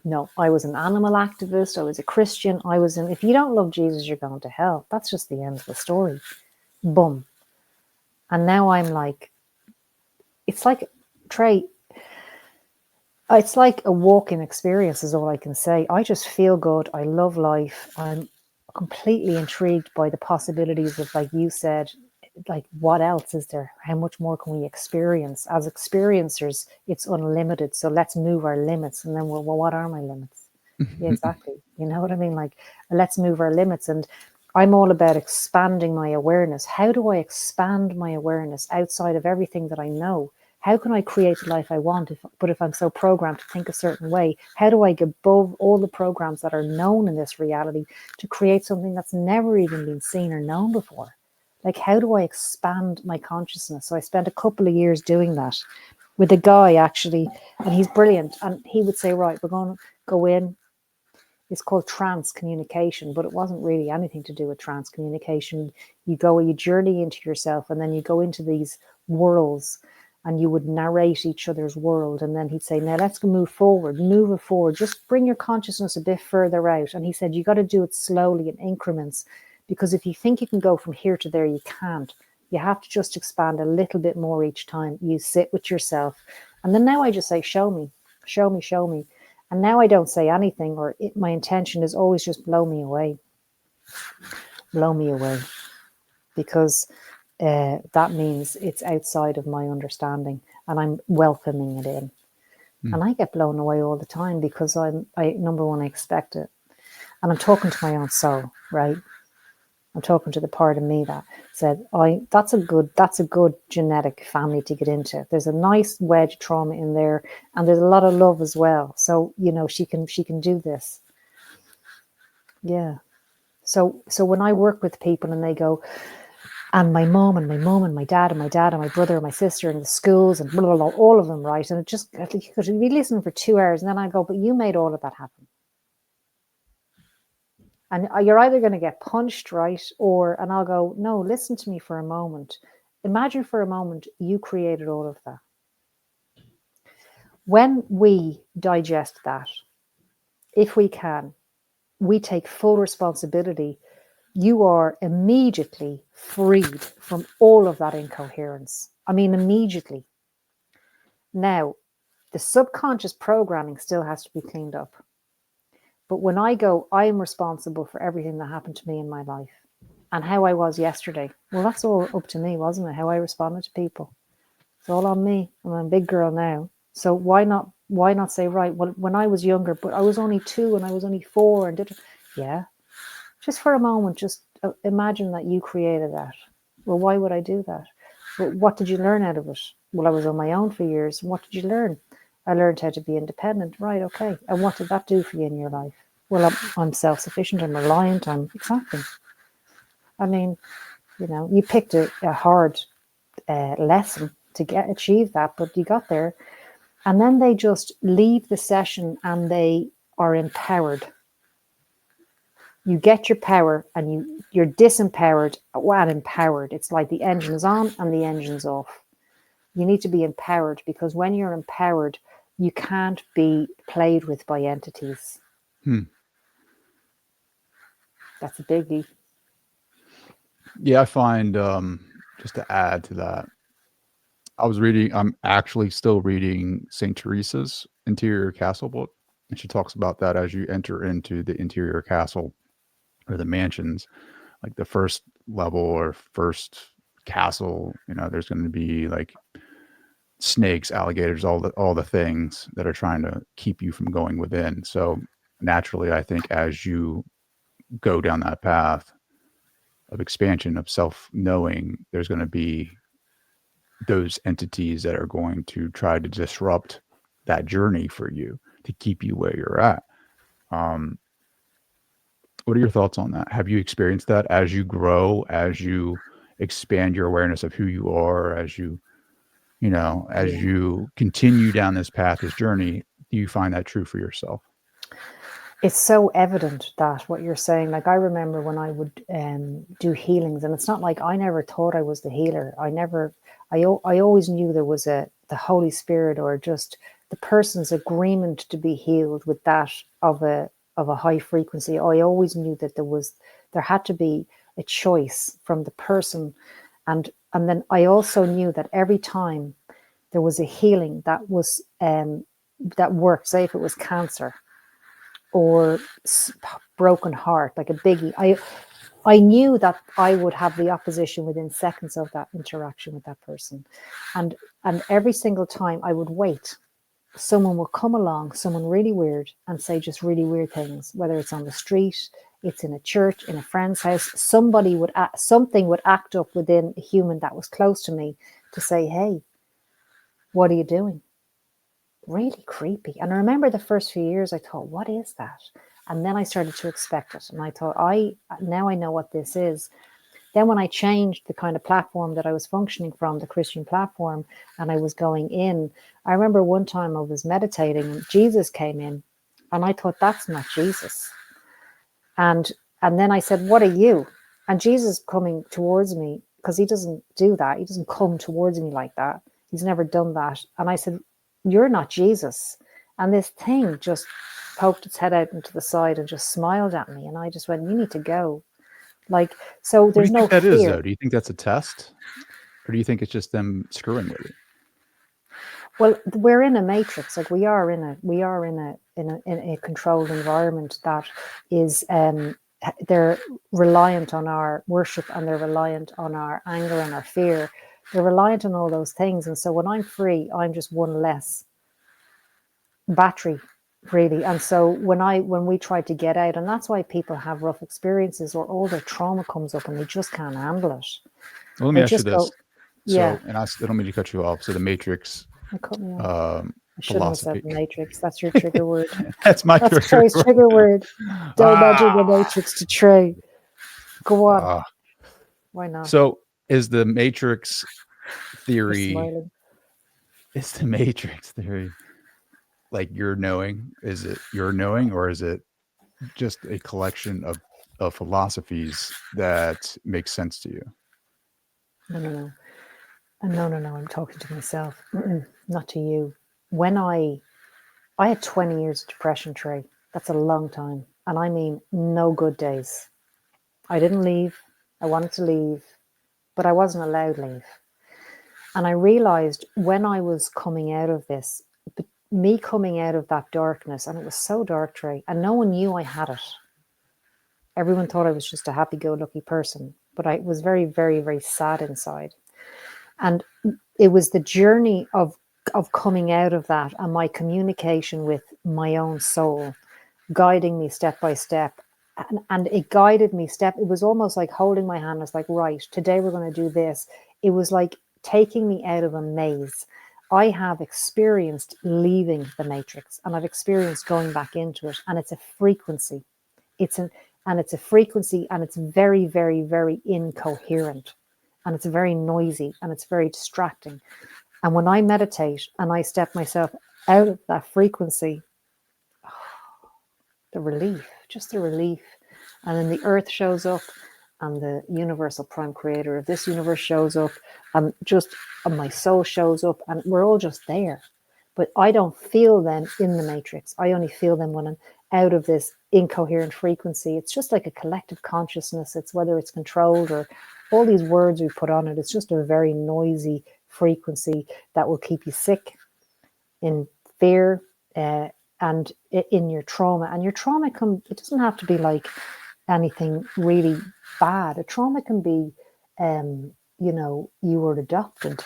No, I was an animal activist. I was a Christian. If you don't love Jesus, you're going to hell. That's just the end of the story. Boom. And now I'm like, it's like, Trey, it's like a walk-in experience is all I can say. I just feel good. I love life. I'm completely intrigued by the possibilities of, like you said, like what else is there? How much more can we experience? As experiencers, it's unlimited. So let's move our limits. And then, well, what are my limits? Yeah, exactly. You know what I mean? Like, let's move our limits. And I'm all about expanding my awareness. How do I expand my awareness outside of everything that I know? How can I create the life I want? If I'm so programmed to think a certain way, how do I get above all the programs that are known in this reality to create something that's never even been seen or known before? Like, how do I expand my consciousness? So I spent a couple of years doing that with a guy, actually, and he's brilliant. And he would say, right, we're going to go in. It's called trance communication, but it wasn't really anything to do with trance communication. You journey into yourself, and then you go into these worlds, and you would narrate each other's world. And then he'd say, now let's move it forward. Just bring your consciousness a bit further out. And he said, you got to do it slowly in increments, because if you think you can go from here to there, you can't. You have to just expand a little bit more each time. You sit with yourself. And then now I just say, show me, show me, show me. And now I don't say anything, my intention is always just blow me away, because that means it's outside of my understanding, and I'm welcoming it in. And I get blown away all the time, because number one, I expect it, and I'm talking to my own soul, right? I'm talking to the part of me that said, that's a good genetic family to get into. There's a nice wedge trauma in there, and there's a lot of love as well. So, she can do this. Yeah. So when I work with people and they go, and my mom and my dad and my brother and my sister and the schools and blah, blah, blah, all of them, right? And it just, because we listen for 2 hours, and then I go, but you made all of that happen. And you're either going to get punched, right? And I'll go, no, listen to me for a moment. Imagine for a moment you created all of that. When we digest that, if we can, we take full responsibility. You are immediately freed from all of that incoherence. I mean, immediately. Now, the subconscious programming still has to be cleaned up. But when I go, I am responsible for everything that happened to me in my life and how I was yesterday. Well, that's all up to me, wasn't it? How I responded to people. It's all on me. I'm a big girl now. So why not say, right, well, when I was younger, but I was only 2 and I was only 4 and yeah. Just for a moment, just imagine that you created that. Well, why would I do that? Well, what did you learn out of it? Well, I was on my own for years. What did you learn? I learned how to be independent. Right, okay. And what did that do for you in your life? Well, I'm self-sufficient. I'm reliant. Exactly. I mean, you picked a hard lesson to achieve that, but you got there. And then they just leave the session and they are empowered. You get your power and you're disempowered and empowered. It's like the engine's on and the engine's off. You need to be empowered, because when you're empowered, you can't be played with by entities. That's a biggie. Yeah, I find just to add to that, I'm actually still reading St. Teresa's Interior Castle book. And she talks about that as you enter into the interior castle or the mansions, like the first level or first castle, there's going to be like snakes, alligators, all the things that are trying to keep you from going within. So naturally, I think as you go down that path of expansion, of self-knowing, there's going to be those entities that are going to try to disrupt that journey for you to keep you where you're at. What are your thoughts on that? Have you experienced that as you grow, as you expand your awareness of who you are, as Yeah. you continue down this path, this journey? Do you find that true for yourself? It's so evident that what you're saying, like I remember when I would do healings, and it's not like I never thought I was the healer. I always knew there was the Holy Spirit, or just the person's agreement to be healed with that of a high frequency. I always knew that there had to be a choice from the person. And then I also knew that every time there was a healing that was that worked, say if it was cancer or broken heart, like a biggie, I knew that I would have the opposition within seconds of that interaction with that person. And every single time I would wait, someone would come along, someone really weird, and say just really weird things, whether it's on the street, it's in a church, in a friend's house. Something would act up within a human that was close to me to say, hey, what are you doing? Really creepy. And I remember the first few years I thought, what is that? And then I started to expect it. And I thought, now I know what this is. Then when I changed the kind of platform that I was functioning from, the Christian platform, and I was going in, I remember one time I was meditating and Jesus came in, and I thought, that's not Jesus. And then I said, what are you? And Jesus coming towards me, because he doesn't do that. He doesn't come towards me like that. He's never done that. And I said, you're not Jesus. And this thing just poked its head out into the side and just smiled at me. And I just went, you need to go. Like, so What do there's you no think that is, fear. though? Do you think that's a test? Or do you think it's just them screwing with it? Well, we're in a matrix. Like we are in a controlled environment that is they're reliant on our worship, and they're reliant on our anger and our fear. They're reliant on all those things. And so when I'm free, I'm just one less battery, really. And so when we try to get out, and that's why people have rough experiences, or all their trauma comes up and they just can't handle it. Well, let me They ask you just this. go, yeah. So, and I don't mean to cut you off. So the Matrix It cut me off. I shouldn't have said philosophy. the Matrix. That's your trigger word. That's my That's trigger Trey's word. trigger word. Don't imagine the Ah. Matrix to Trey. Go on. Why not? So is the Matrix You're theory, smiling. like your knowing? Is it your knowing, or is it just a collection of philosophies that make sense to you? No. No. I'm talking to myself, not to you. When I had 20 years of depression, Trey. That's a long time. And I mean, no good days. I didn't leave. I wanted to leave, but I wasn't allowed to leave. And I realized when I was coming out of this, me coming out of that darkness, and it was so dark, Trey, and no one knew I had it. Everyone thought I was just a happy-go-lucky person, but I was very, very, very sad inside. And it was the journey of coming out of that, and my communication with my own soul, guiding me step by step. And it guided me it was almost like holding my hand. It's like, right, today we're going to do this. It was like taking me out of a maze. I have experienced leaving the matrix, and I've experienced going back into it. And it's a frequency. It's a frequency, and it's very, very, very incoherent, and it's very noisy, and it's very distracting. And when I meditate and I step myself out of that frequency, the relief, just the relief. And then the earth shows up, and the universal prime creator of this universe shows up, and my soul shows up, and we're all just there. But I don't feel them in the matrix. I only feel them when I'm out of this incoherent frequency. It's just like a collective consciousness. It's whether it's controlled or all these words we put on it. It's just a very noisy frequency that will keep you sick, in fear, and in your trauma. And your trauma it doesn't have to be like anything really bad. A trauma can be, you were adopted,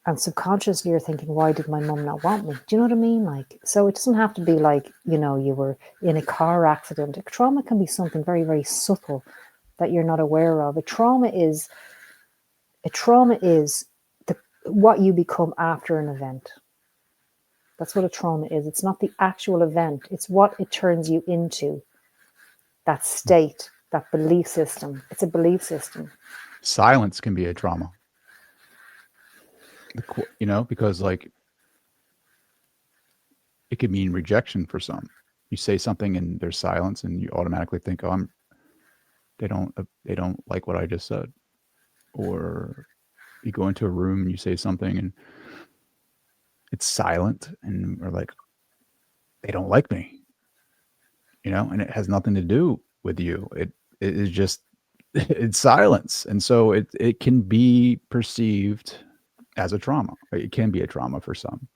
and subconsciously you're thinking, why did my mum not want me? Do you know what I mean? Like, so it doesn't have to be like, you were in a car accident. A trauma can be something very, very subtle that you're not aware of. A trauma is what you become after an event. That's what a trauma is. It's not the actual event. It's what it turns you into. That state, that belief system. It's a belief system. Silence can be a trauma. Because like it could mean rejection for some. You say something and there's silence, and you automatically think, "Oh, they don't like what I just said." Or you go into a room and you say something and it's silent, and we're like, "They don't like me," and it has nothing to do with you. It is just it's silence, and so it can be perceived as a trauma. It can be a trauma for some.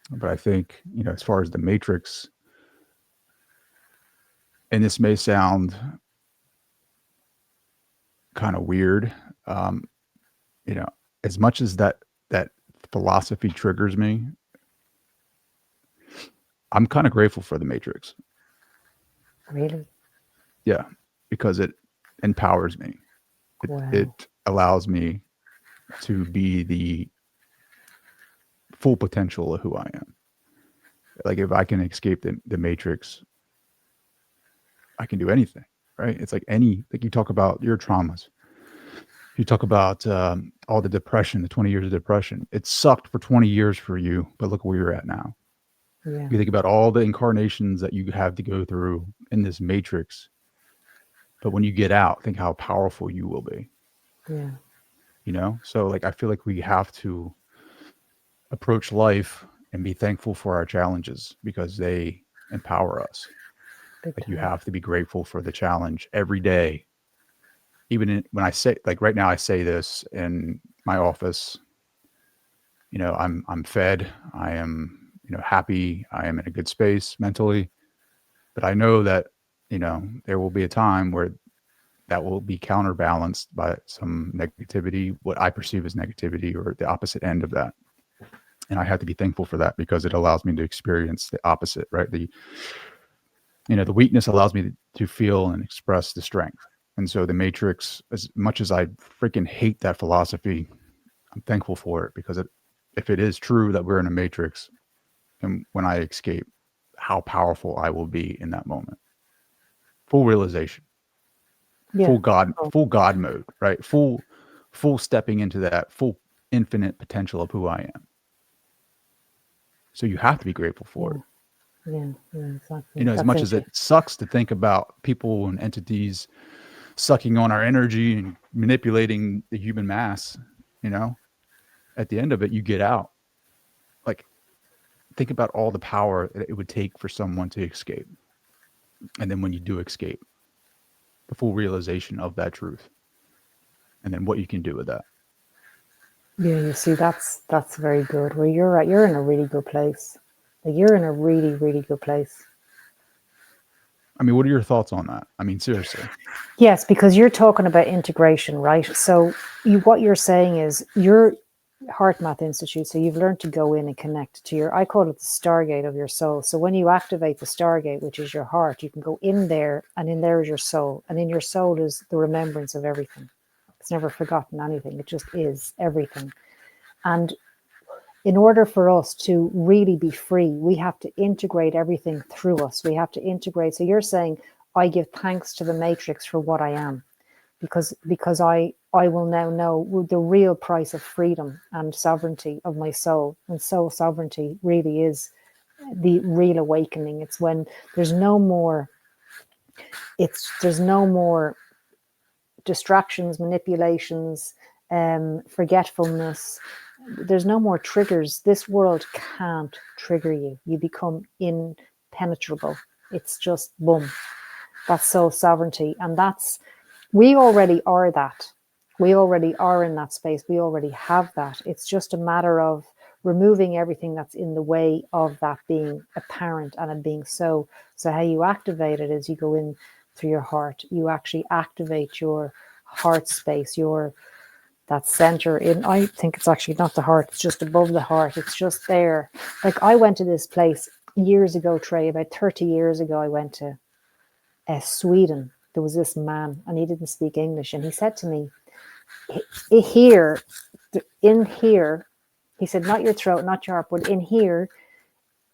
But I think, as far as the matrix, and this may sound kind of weird, um, as much as that philosophy triggers me, I'm kind of grateful for the matrix. Really? Yeah, because it empowers me. Wow. It allows me to be the full potential of who I am. Like, if I can escape the matrix, I can do anything, right? It's like you talk about your traumas. You talk about all the depression, the 20 years of depression. It sucked for 20 years for you, but look where you're at now. Yeah. You think about all the incarnations that you have to go through in this matrix. But when you get out, think how powerful you will be. Yeah. So like, I feel like we have to approach life and be thankful for our challenges because they empower us. Big Like, you time. have to be grateful for the challenge every day. Even when I say, like, right now, I say this in my office, I'm fed. I am, happy. I am in a good space mentally, but I know that, there will be a time where that will be counterbalanced by some negativity, what I perceive as negativity, or the opposite end of that. And I have to be thankful for that because it allows me to experience the opposite, right? The weakness allows me to feel and express the strength. And so the matrix, as much as I freaking hate that philosophy, I'm thankful for it because if it is true that we're in a matrix, and when I escape, how powerful I will be in that moment. Full realization, Yeah. full God mode, right? Full stepping into that full infinite potential of who I am. So you have to be grateful for it. Yeah. Exactly. As much as it sucks to think about people and entities sucking on our energy and manipulating the human mass, at the end of it, you get out. Like, think about all the power that it would take for someone to escape. And then when you do escape, the full realization of that truth, and then what you can do with that. Yeah, you see, that's very good. Where you're at, you're in a really good place. Like, you're in a really, really good place. I mean, what are your thoughts on that? I mean, seriously. Yes, because you're talking about integration, right? So what you're saying is your Heart Math Institute. So you've learned to go in and connect to I call it the Stargate of your soul. So when you activate the Stargate, which is your heart, you can go in there, and in there is your soul. And in your soul is the remembrance of everything. It's never forgotten anything. It just is everything. And in order for us to really be free, we have to integrate everything through us. We have to integrate. So you're saying, I give thanks to the matrix for what I am, because I will now know the real price of freedom and sovereignty of my soul. And soul sovereignty really is the real awakening. It's when there's no more There's no more distractions, manipulations, forgetfulness. There's no more triggers. This world can't trigger you. You become impenetrable. It's just boom. That's soul sovereignty. And we already are that. We already are in that space. We already have that. It's just a matter of removing everything that's in the way of that being apparent and it being so. So how you activate it is you go in through your heart. You actually activate your heart space, that center in, I think it's actually not the heart, it's just above the heart. It's just there. Like I went to this place years ago, Trey, about 30 years ago, I went to Sweden. There was this man and he didn't speak English. And he said to me, here, in here, he said, not your throat, not your heart, but in here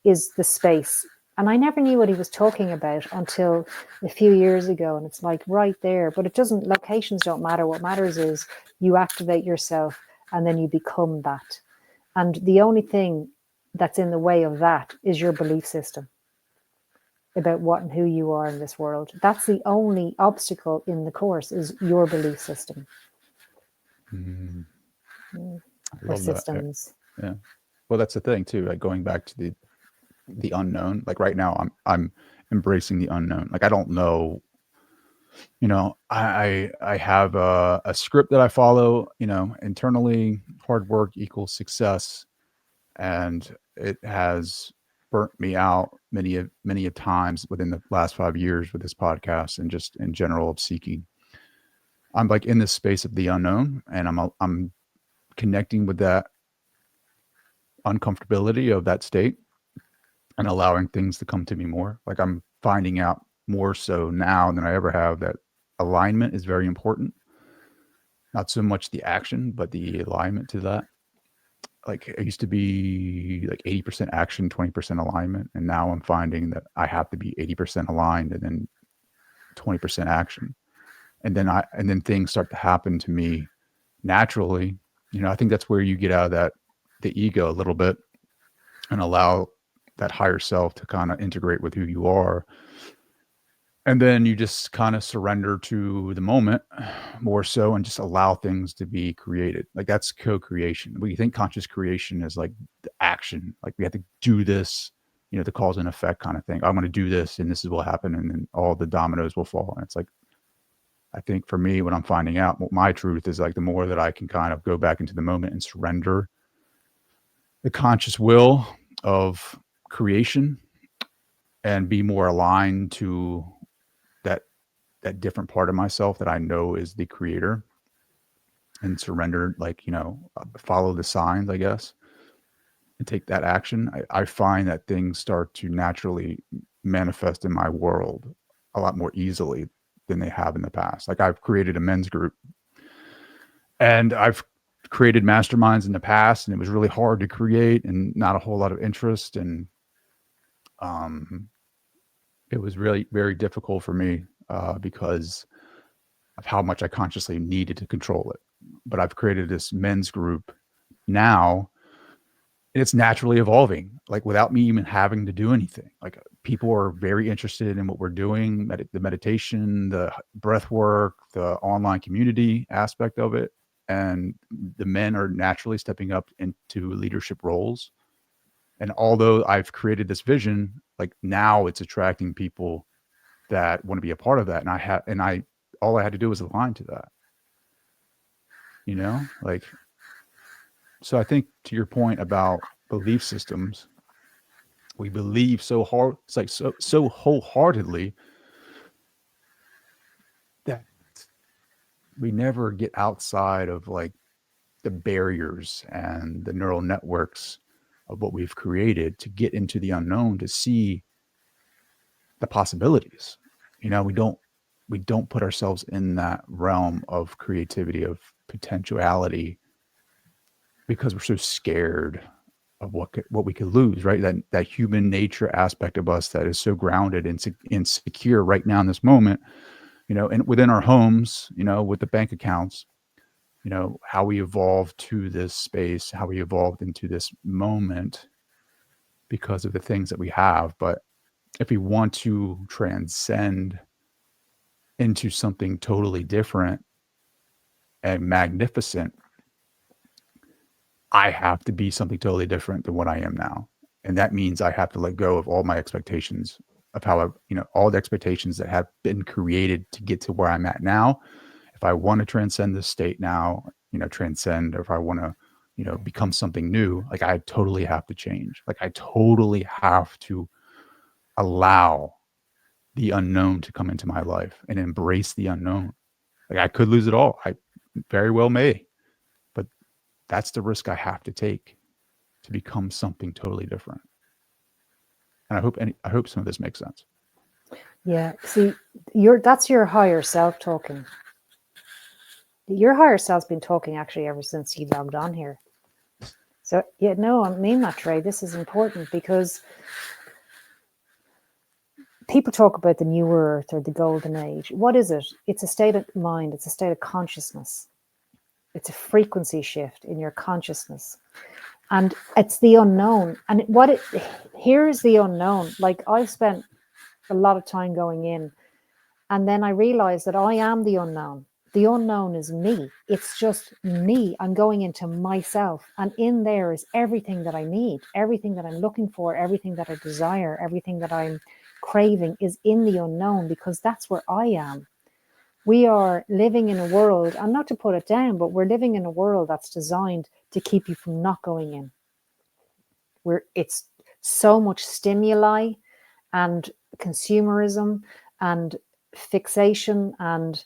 is the space. And I never knew what he was talking about until a few years ago. And it's like right there, but it doesn't, locations don't matter. What matters is you activate yourself and then you become that. And the only thing that's in the way of that is your belief system about what and who you are in this world. That's the only obstacle in the course is your belief system. Mm, I Or love that. systems. Yeah. Well, that's the thing too. Like going back to the unknown. Like right now, I'm embracing the unknown. Like I don't know. I have a script that I follow. Internally, hard work equals success, and it has burnt me out many a times within the last 5 years with this podcast and just in general of seeking. I'm like in this space of the unknown, and I'm connecting with that uncomfortability of that state and allowing things to come to me more. Like I'm finding out more so now than I ever have that alignment is very important. Not so much the action, but the alignment to that. Like it used to be like 80% action, 20% alignment. And now I'm finding that I have to be 80% aligned and then 20% action. And then things start to happen to me naturally. I think that's where you get out of the ego a little bit and allow that higher self to kind of integrate with who you are. And then you just kind of surrender to the moment more so and just allow things to be created. Like that's co-creation. We think conscious creation is like the action. Like we have to do this, the cause and effect kind of thing. I'm going to do this and this is what happened. And then all the dominoes will fall. And it's like, I think for me, what I'm finding out, what my truth is like, the more that I can kind of go back into the moment and surrender the conscious will of creation and be more aligned to that that different part of myself that I know is the creator and surrender, like, follow the signs, I guess, and take that action. I find that things start to naturally manifest in my world a lot more easily than they have in the past. Like I've created a men's group and I've created masterminds in the past and it was really hard to create and not a whole lot of interest. And um, it was really very difficult for me because of how much I consciously needed to control it. But I've created this men's group now, and it's naturally evolving, like without me even having to do anything. Like people are very interested in what we're doing, the meditation, the breath work, the online community aspect of it. And the men are naturally stepping up into leadership roles. And although I've created this vision, like now it's attracting people that want to be a part of that. All I had to do was align to that, like, so I think to your point about belief systems, we believe so hard, it's like so wholeheartedly that we never get outside of like the barriers and the neural networks of what we've created to get into the unknown, to see the possibilities. We don't put ourselves in that realm of creativity, of potentiality, because we're so scared of what we could lose, right? That human nature aspect of us that is so grounded and secure right now in this moment, and within our homes, with the bank accounts, how we evolved to this space, how we evolved into this moment because of the things that we have. But if we want to transcend into something totally different and magnificent, I have to be something totally different than what I am now. And that means I have to let go of all my expectations of how I, all the expectations that have been created to get to where I'm at now. If I want to transcend this state now, transcend, or if I want to, become something new, like I totally have to change. Like I totally have to allow the unknown to come into my life and embrace the unknown. Like I could lose it all. I very well may, but that's the risk I have to take to become something totally different. And I hope some of this makes sense. Yeah. See, that's your higher self talking. Your higher self's been talking actually ever since you logged on here. So yeah, no, I mean that, Trey. This is important because people talk about the new earth or the golden age. What is it? It's a state of mind. It's a state of consciousness. It's a frequency shift in your consciousness. And it's the unknown. And here's the unknown. Like I've spent a lot of time going in, and then I realized that I am the unknown. The unknown is me. It's just me. I'm going into myself. And in there is everything that I need, everything that I'm looking for, everything that I desire, everything that I'm craving is in the unknown, because that's where I am. We are living in a world, and not to put it down, but we're living in a world that's designed to keep you from not going in. Where it's so much stimuli and consumerism and fixation and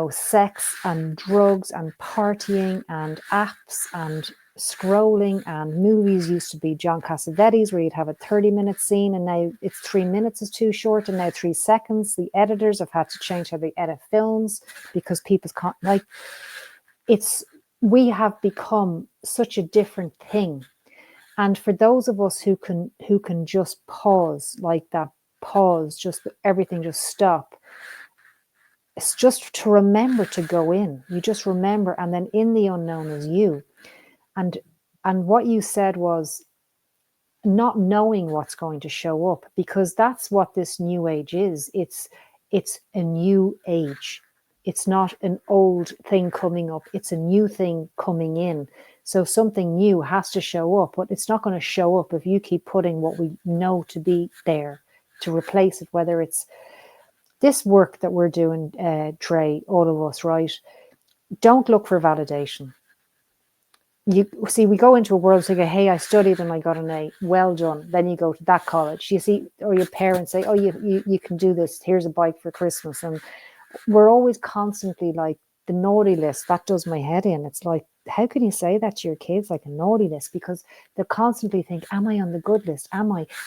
sex and drugs and partying and apps and scrolling, and movies used to be John Cassavetes where you'd have a 30-minute scene, and now it's 3 minutes is too short, and now 3 seconds. The editors have had to change how they edit films because people's we have become such a different thing. And for those of us who can just pause, like that pause, just everything just stop, it's just to remember to go in. You just remember, and then in the unknown is you. And what you said was not knowing what's going to show up, because that's what this new age is. It's a new age. It's not an old thing coming up. It's a new thing coming in. So something new has to show up, but it's not going to show up if you keep putting what we know to be there to replace it, whether it's this work that we're doing, Trey, all of us, right? Don't look for validation. You see, we go into a world saying, hey, I studied and I got an A. Well done. Then you go to that college. You see, or your parents say, oh, you can do this. Here's a bike for Christmas. And we're always constantly like the naughty list. That does my head in. It's like, how can you say that to your kids, like a naughty list? Because they constantly think, am I on the good list?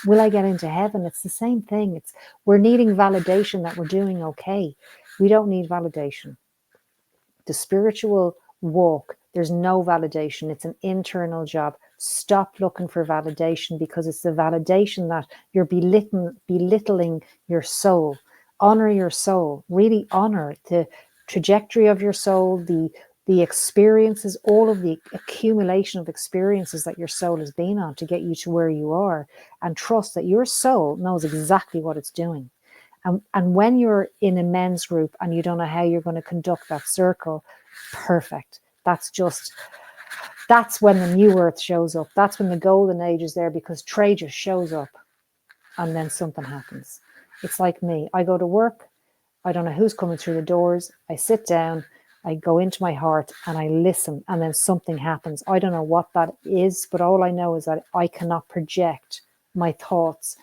Will I get into heaven? It's the same thing. We're needing validation that we're doing okay. We don't need validation. The spiritual walk, there's no validation. It's an internal job. Stop looking for validation, because it's the validation that you're belittling your soul. Honor your soul. Really honor the trajectory of your soul, the experiences, all of the accumulation of experiences that your soul has been on to get you to where you are, and trust that your soul knows exactly what it's doing. And when you're in a men's group and you don't know how you're going to conduct that circle, perfect. That's when the new earth shows up. That's when the golden age is there, because Trey just shows up and then something happens. It's like me. I go to work. I don't know who's coming through the doors. I sit down. I go into my heart and I listen, and then something happens. I don't know what that is, but all I know is that I cannot project my thoughts,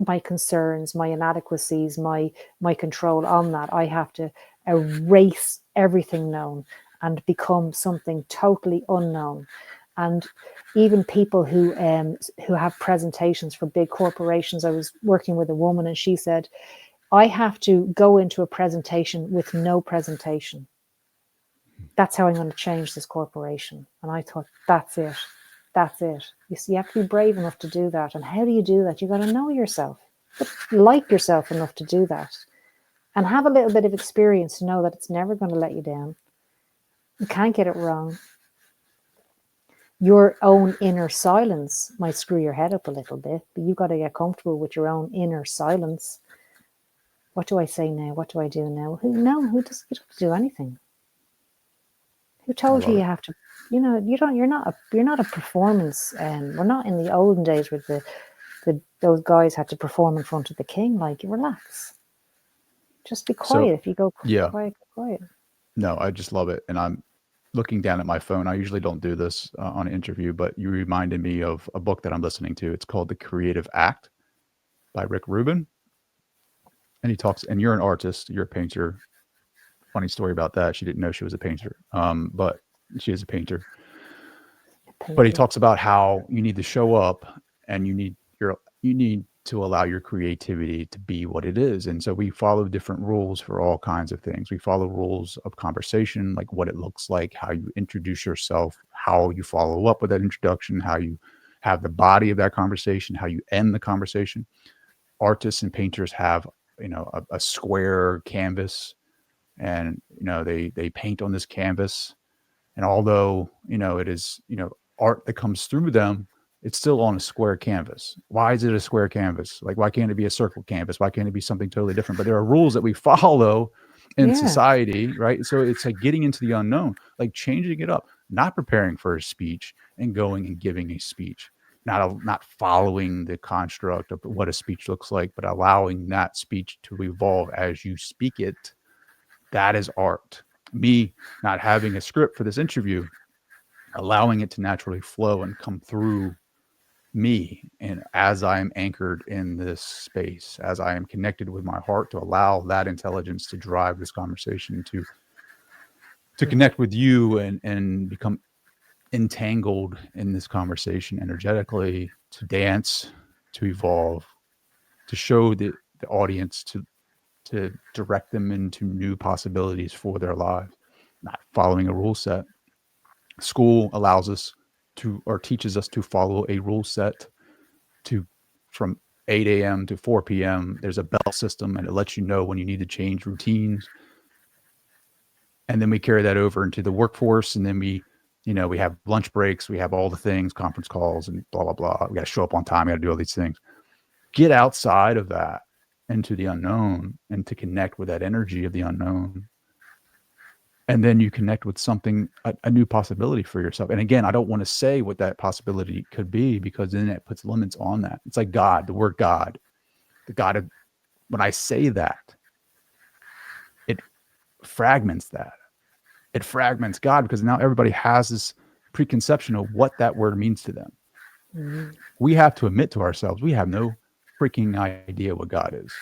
my concerns, my inadequacies, my control on that. I have to erase everything known and become something totally unknown. And even people who have presentations for big corporations, I was working with a woman and she said, I have to go into a presentation with no presentation. That's how I'm going to change this corporation. And I thought, that's it. That's it. You see, you have to be brave enough to do that. And how do you do that? You got to know yourself, but like yourself enough to do that, and have a little bit of experience to know that it's never going to let you down. You can't get it wrong. Your own inner silence might screw your head up a little bit, but you've got to get comfortable with your own inner silence. What do I say now? What do I do now? Who does you don't do anything? Who I told you love you it. have to? You know, you're not a performance. We're not in the olden days where those guys had to perform in front of the king. Like, relax, just be So, quiet. If you go yeah, quiet, go quiet. no, I just love it. And I'm looking down at my phone. I usually don't do this on an interview, but you reminded me of a book that I'm listening to. It's called The Creative Act by Rick Rubin. And he talks, and you're an artist, you're a painter. Funny story about that. She didn't know she was a painter, but she is a painter. But he Painter. talks about how you need to show up and you need to allow your creativity to be what it is. And so we follow different rules for all kinds of things. We follow rules of conversation, like what it looks like, how you introduce yourself, how you follow up with that introduction, how you have the body of that conversation, how you end the conversation. Artists and painters have, a square canvas, and they paint on this canvas, and although, it is, art that comes through them, it's still on a square canvas. Why is it a square canvas? Like, why can't it be a circle canvas? Why can't it be something totally different? But there are rules that we follow in Yeah, society, right? So it's like getting into the unknown, like changing it up, not preparing for a speech and going and giving a speech, not following the construct of what a speech looks like, but allowing that speech to evolve as you speak it. That is art. Me not having a script for this interview, allowing it to naturally flow and come through me. And as I am anchored in this space, as I am connected with my heart, to allow that intelligence to drive this conversation, to yeah, connect with you and become entangled in this conversation energetically, to dance, to evolve, to show the audience, to direct them into new possibilities for their lives, not following a rule set. School allows us to, or teaches us to follow a rule set, to from 8 a.m. to 4 p.m. There's a bell system, and it lets you know when you need to change routines. And then we carry that over into the workforce. And then we have lunch breaks, we have all the things, conference calls, and blah, blah, blah. We got to show up on time. We got to do all these things. Get outside of that into the unknown and to connect with that energy of the unknown. And then you connect with something, a new possibility for yourself. And again, I don't want to say what that possibility could be, because then it puts limits on that. It's like God, the word God, the God of, when I say that, it fragments that. It fragments God, because now everybody has this preconception of what that word means to them. mm, We have to admit to ourselves, we have no freaking idea what God is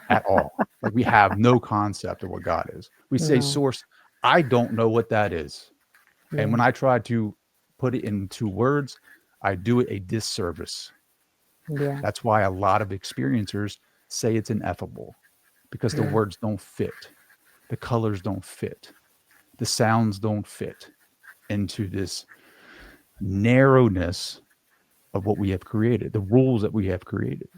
at all. Like, we have no concept of what God is. We say no, source. I don't know what that is. And yeah, when I try to put it into words, I do it a disservice. yeah, That's why a lot of experiencers say it's ineffable, because the yeah, words don't fit, the colors don't fit, the sounds don't fit into this narrowness of what we have created, the rules that we have created.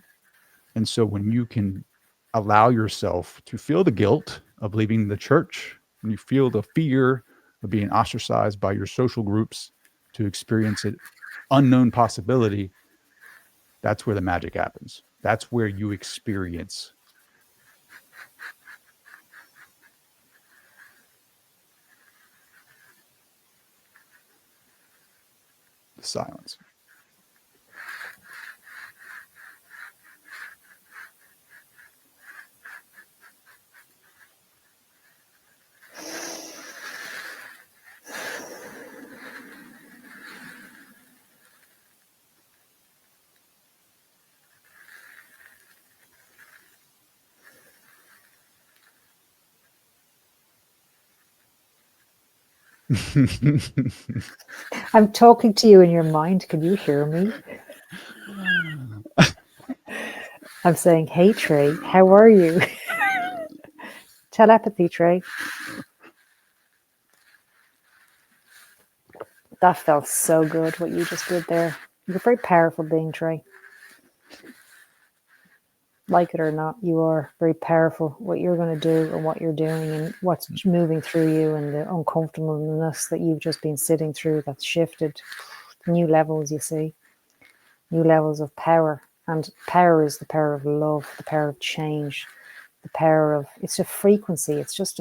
And so when you can allow yourself to feel the guilt of leaving the church, and you feel the fear of being ostracized by your social groups, to experience an unknown possibility, that's where the magic happens. That's where you experience the silence. I'm talking to you in your mind. Can you hear me? I'm saying, hey, Trey, how are you? Telepathy, Trey. That felt so good, what you just did there. You're a very powerful being, Trey. Like it or not, you are very powerful. What you're going to do and what you're doing and what's moving through you, and the uncomfortableness that you've just been sitting through, that's shifted. New levels, you see. New levels of power. And power is the power of love, the power of change, the power of, it's a frequency. It's just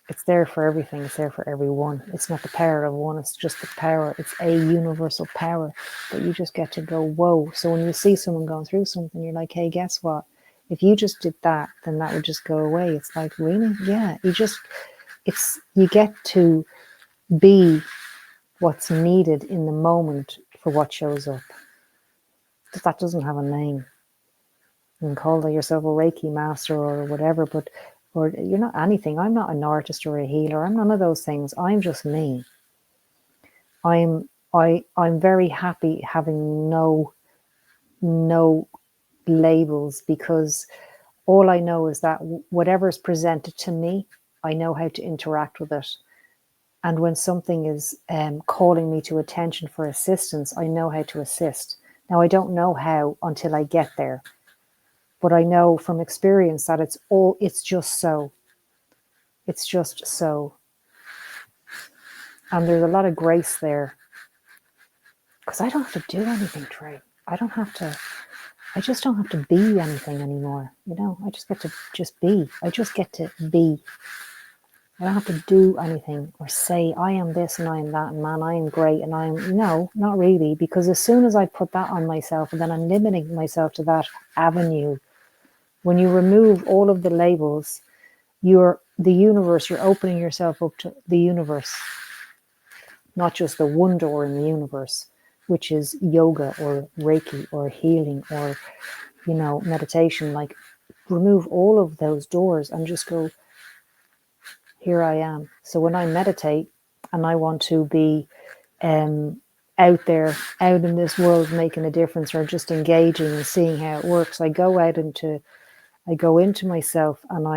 it's there for everything. It's there for everyone. It's not the power of one. It's just the power. It's a universal power that you just get to go, whoa. So when you see someone going through something, you're like, hey, guess what? If you just did that, then that would just go away. It's like, really? Yeah. You get to be what's needed in the moment for what shows up. That doesn't have a name. You can call yourself a Reiki master or whatever, but or you're not anything. I'm not an artist or a healer. I'm none of those things. I'm just me. I'm very happy having no labels, because all I know is that whatever is presented to me, I know how to interact with it. And when something is calling me to attention for assistance, I know how to assist. Now, I don't know how until I get there, but I know from experience that it's just so. It's just so. And there's a lot of grace there, because I don't have to do anything, Trey. I just don't have to be anything anymore. I just get to just be. I just get to be. I don't have to do anything or say I am this and I am that and man, I am great and no, not really. Because as soon as I put that on myself, and then I'm limiting myself to that avenue, when you remove all of the labels, you're opening yourself up to the universe, not just the one door in the universe, which is yoga or Reiki or healing or, meditation. Like, remove all of those doors and just go, here I am. So when I meditate and I want to be out there, out in this world, making a difference, or just engaging and seeing how it works, I go into myself, and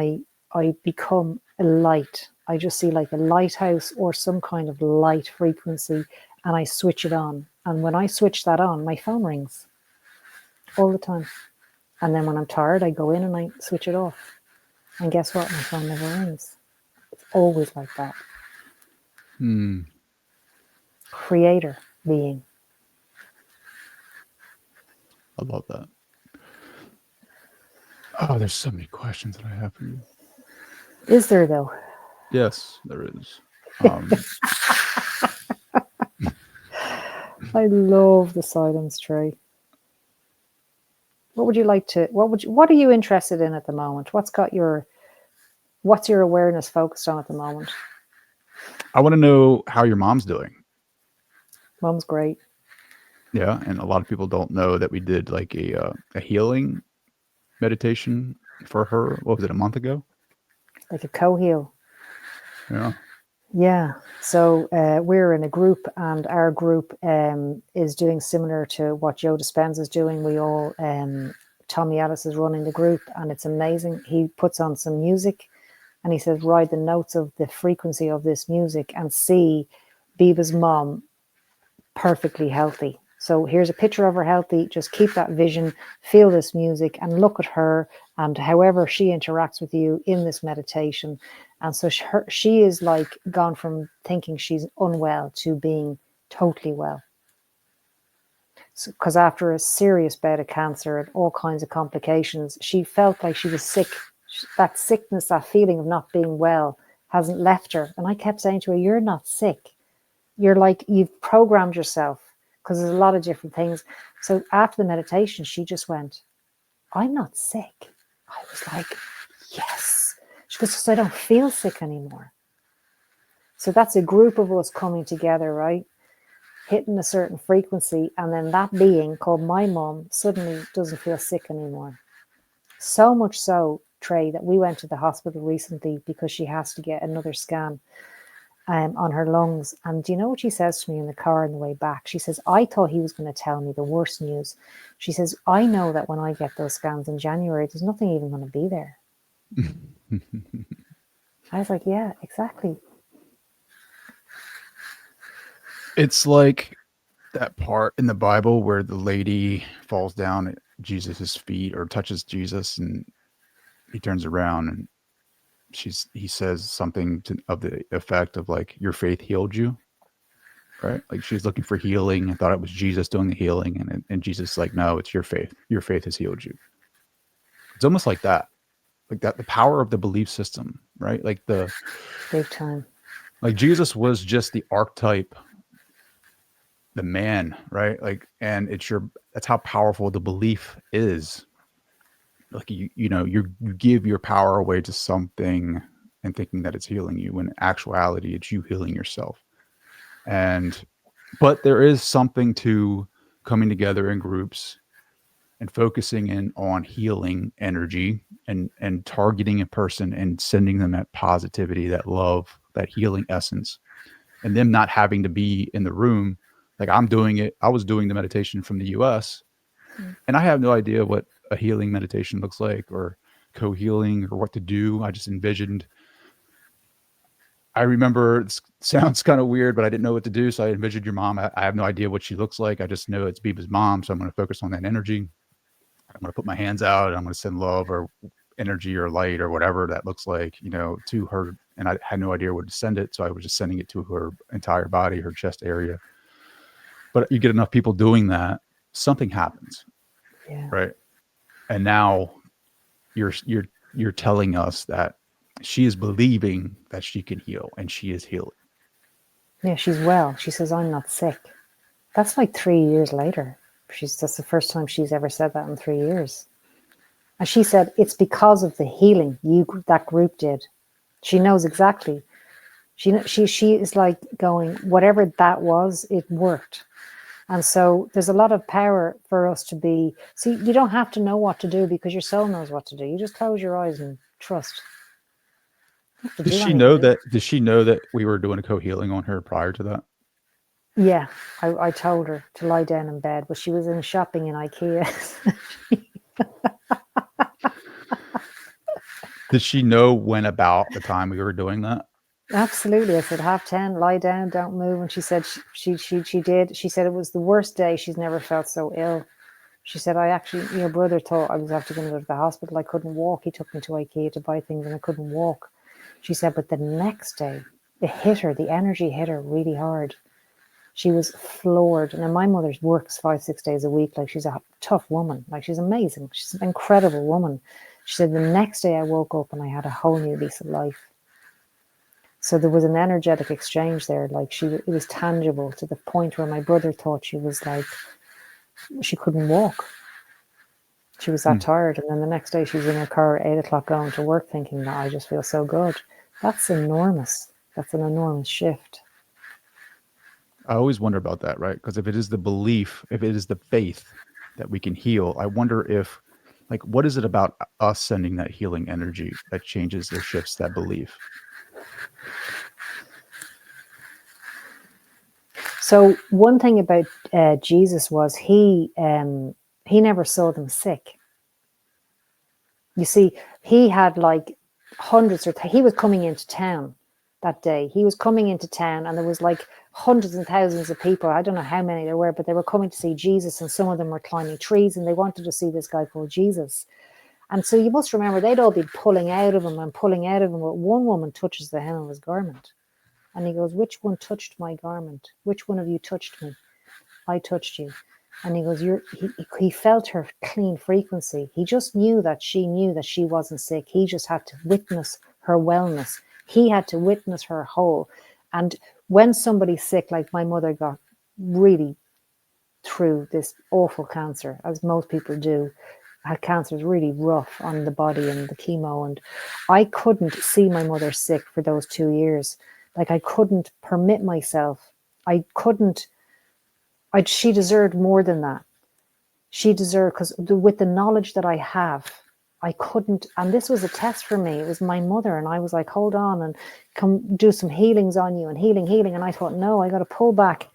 I become a light. I just see like a lighthouse or some kind of light frequency, and I switch it on. And when I switch that on, my phone rings all the time. And then when I'm tired, I go in and I switch it off. And guess what? My phone never rings. It's always like that. Creator being. I love that. Oh, there's so many questions that I have for you. Is there, though? Yes, there is. I love the silence, Trey. What are you interested in at the moment? What's your awareness focused on at the moment? I want to know how your mom's doing. Mom's great. Yeah, and a lot of people don't know that we did like a healing meditation for her. What was it, a month ago? Like a co-heal. Yeah. Yeah. So we're in a group, and our group is doing similar to what Joe Dispenza is doing. We all, Tommy Ellis is running the group, and it's amazing. He puts on some music, and he says, ride the notes of the frequency of this music and see Biba's mom perfectly healthy. So here's a picture of her healthy. Just keep that vision, feel this music, and look at her and however she interacts with you in this meditation. And so she is like gone from thinking she's unwell to being totally well. Because after a serious bout of cancer and all kinds of complications, she felt like she was sick. That sickness, that feeling of not being well hasn't left her. And I kept saying to her, you're not sick. You're like, you've programmed yourself, because there's a lot of different things. So after the meditation, she just went, I'm not sick. I was like, yes. She goes, so I don't feel sick anymore. So that's a group of us coming together, right? Hitting a certain frequency. And then that being called my mom suddenly doesn't feel sick anymore. So much so, Trey, that we went to the hospital recently because she has to get another scan on her lungs. And do you know what she says to me in the car on the way back? She says, I thought he was going to tell me the worst news. She says, I know that when I get those scans in January, there's nothing even going to be there. I was like, yeah, exactly. It's like that part in the Bible where the lady falls down at Jesus's feet or touches Jesus, and he turns around and he says something of the effect of like, your faith healed you, right? Like she's looking for healing and thought it was Jesus doing the healing. And Jesus is like, no, it's your faith. Your faith has healed you. It's almost like that. Like that, the power of the belief system, right? Big time. Like Jesus was just the archetype, the man, right? Like, and that's how powerful the belief is. Like you give your power away to something and thinking that it's healing you, when in actuality it's you healing yourself. And but there is something to coming together in groups and focusing in on healing energy and targeting a person and sending them that positivity, that love, that healing essence, and them not having to be in the room. Like I'm doing it. I was doing the meditation from the US, and I have no idea what a healing meditation looks like, or co-healing, or what to do. I just envisioned. I remember it sounds kind of weird, but I didn't know what to do. So I envisioned your mom. I have no idea what she looks like. I just know it's Biba's mom. So I'm going to focus on that energy. I'm going to put my hands out and I'm going to send love or energy or light or whatever that looks like, to her. And I had no idea where to send it. So I was just sending it to her entire body, her chest area. But you get enough people doing that, something happens. Yeah. Right. And now you're telling us that she is believing that she can heal, and she is healing. Yeah, she's well. She says, I'm not sick. That's like 3 years later. That's the first time she's ever said that in 3 years. And she said, it's because of the healing that group did. She knows exactly. She is like going, whatever that was, it worked. And so there's a lot of power for us to be. See, you don't have to know what to do because your soul knows what to do. You just close your eyes and trust. You don't have to Does do she know anything. that? Does she know that we were doing a co-healing on her prior to that? Yeah, I told her to lie down in bed, but she was in shopping in IKEA. Did she know when about the time we were doing that? Absolutely. I said, 10:30, lie down, don't move. And she said she did. She said it was the worst day. She's never felt so ill. She said, your brother thought I was after going to go to the hospital. I couldn't walk. He took me to IKEA to buy things and I couldn't walk. She said, but the next day, it hit her. The energy hit her really hard. She was floored. And my mother works 5-6 days a week. Like, she's a tough woman. Like, she's amazing. She's an incredible woman. She said, the next day I woke up and I had a whole new lease of life. So there was an energetic exchange there. Like, it was tangible to the point where my brother thought she was like, she couldn't walk. She was that tired. And then the next day she was in her car at 8 o'clock going to work thinking that I just feel so good. That's enormous. That's an enormous shift. I always wonder about that, right? Because if it is the belief, if it is the faith that we can heal, I wonder if, like, what is it about us sending that healing energy that changes or shifts that belief? So one thing about Jesus was he never saw them sick. You see, he had like hundreds he was coming into town that day. He was coming into town and there was like hundreds and thousands of people. I don't know how many there were, but they were coming to see Jesus, and some of them were climbing trees and they wanted to see this guy called Jesus. And so you must remember, they'd all be pulling out of him and pulling out of him. But one woman touches the hem of his garment. And he goes, which one touched my garment? Which one of you touched me? I touched you. And he goes, he felt her clean frequency. He just knew that she wasn't sick. He just had to witness her wellness. He had to witness her whole. And when somebody's sick, like my mother got really through this awful cancer, as most people do, had cancer, is really rough on the body and the chemo. And I couldn't see my mother sick for those 2 years. Like, I couldn't permit myself. She deserved more than that. She deserved, because with the knowledge that I have, I couldn't, and this was a test for me. It was my mother, and I was like, hold on and come do some healings on you and healing. And I thought, no, I got to pull back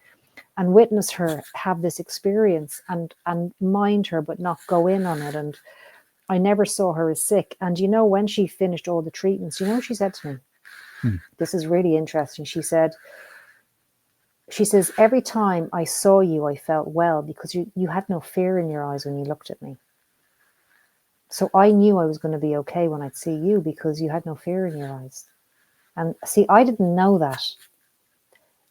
and witness her have this experience and mind her, but not go in on it. And I never saw her as sick. And when she finished all the treatments, she said to me, this is really interesting. She says, every time I saw you, I felt well, because you had no fear in your eyes when you looked at me. So I knew I was going to be okay when I'd see you, because you had no fear in your eyes. And see, I didn't know that.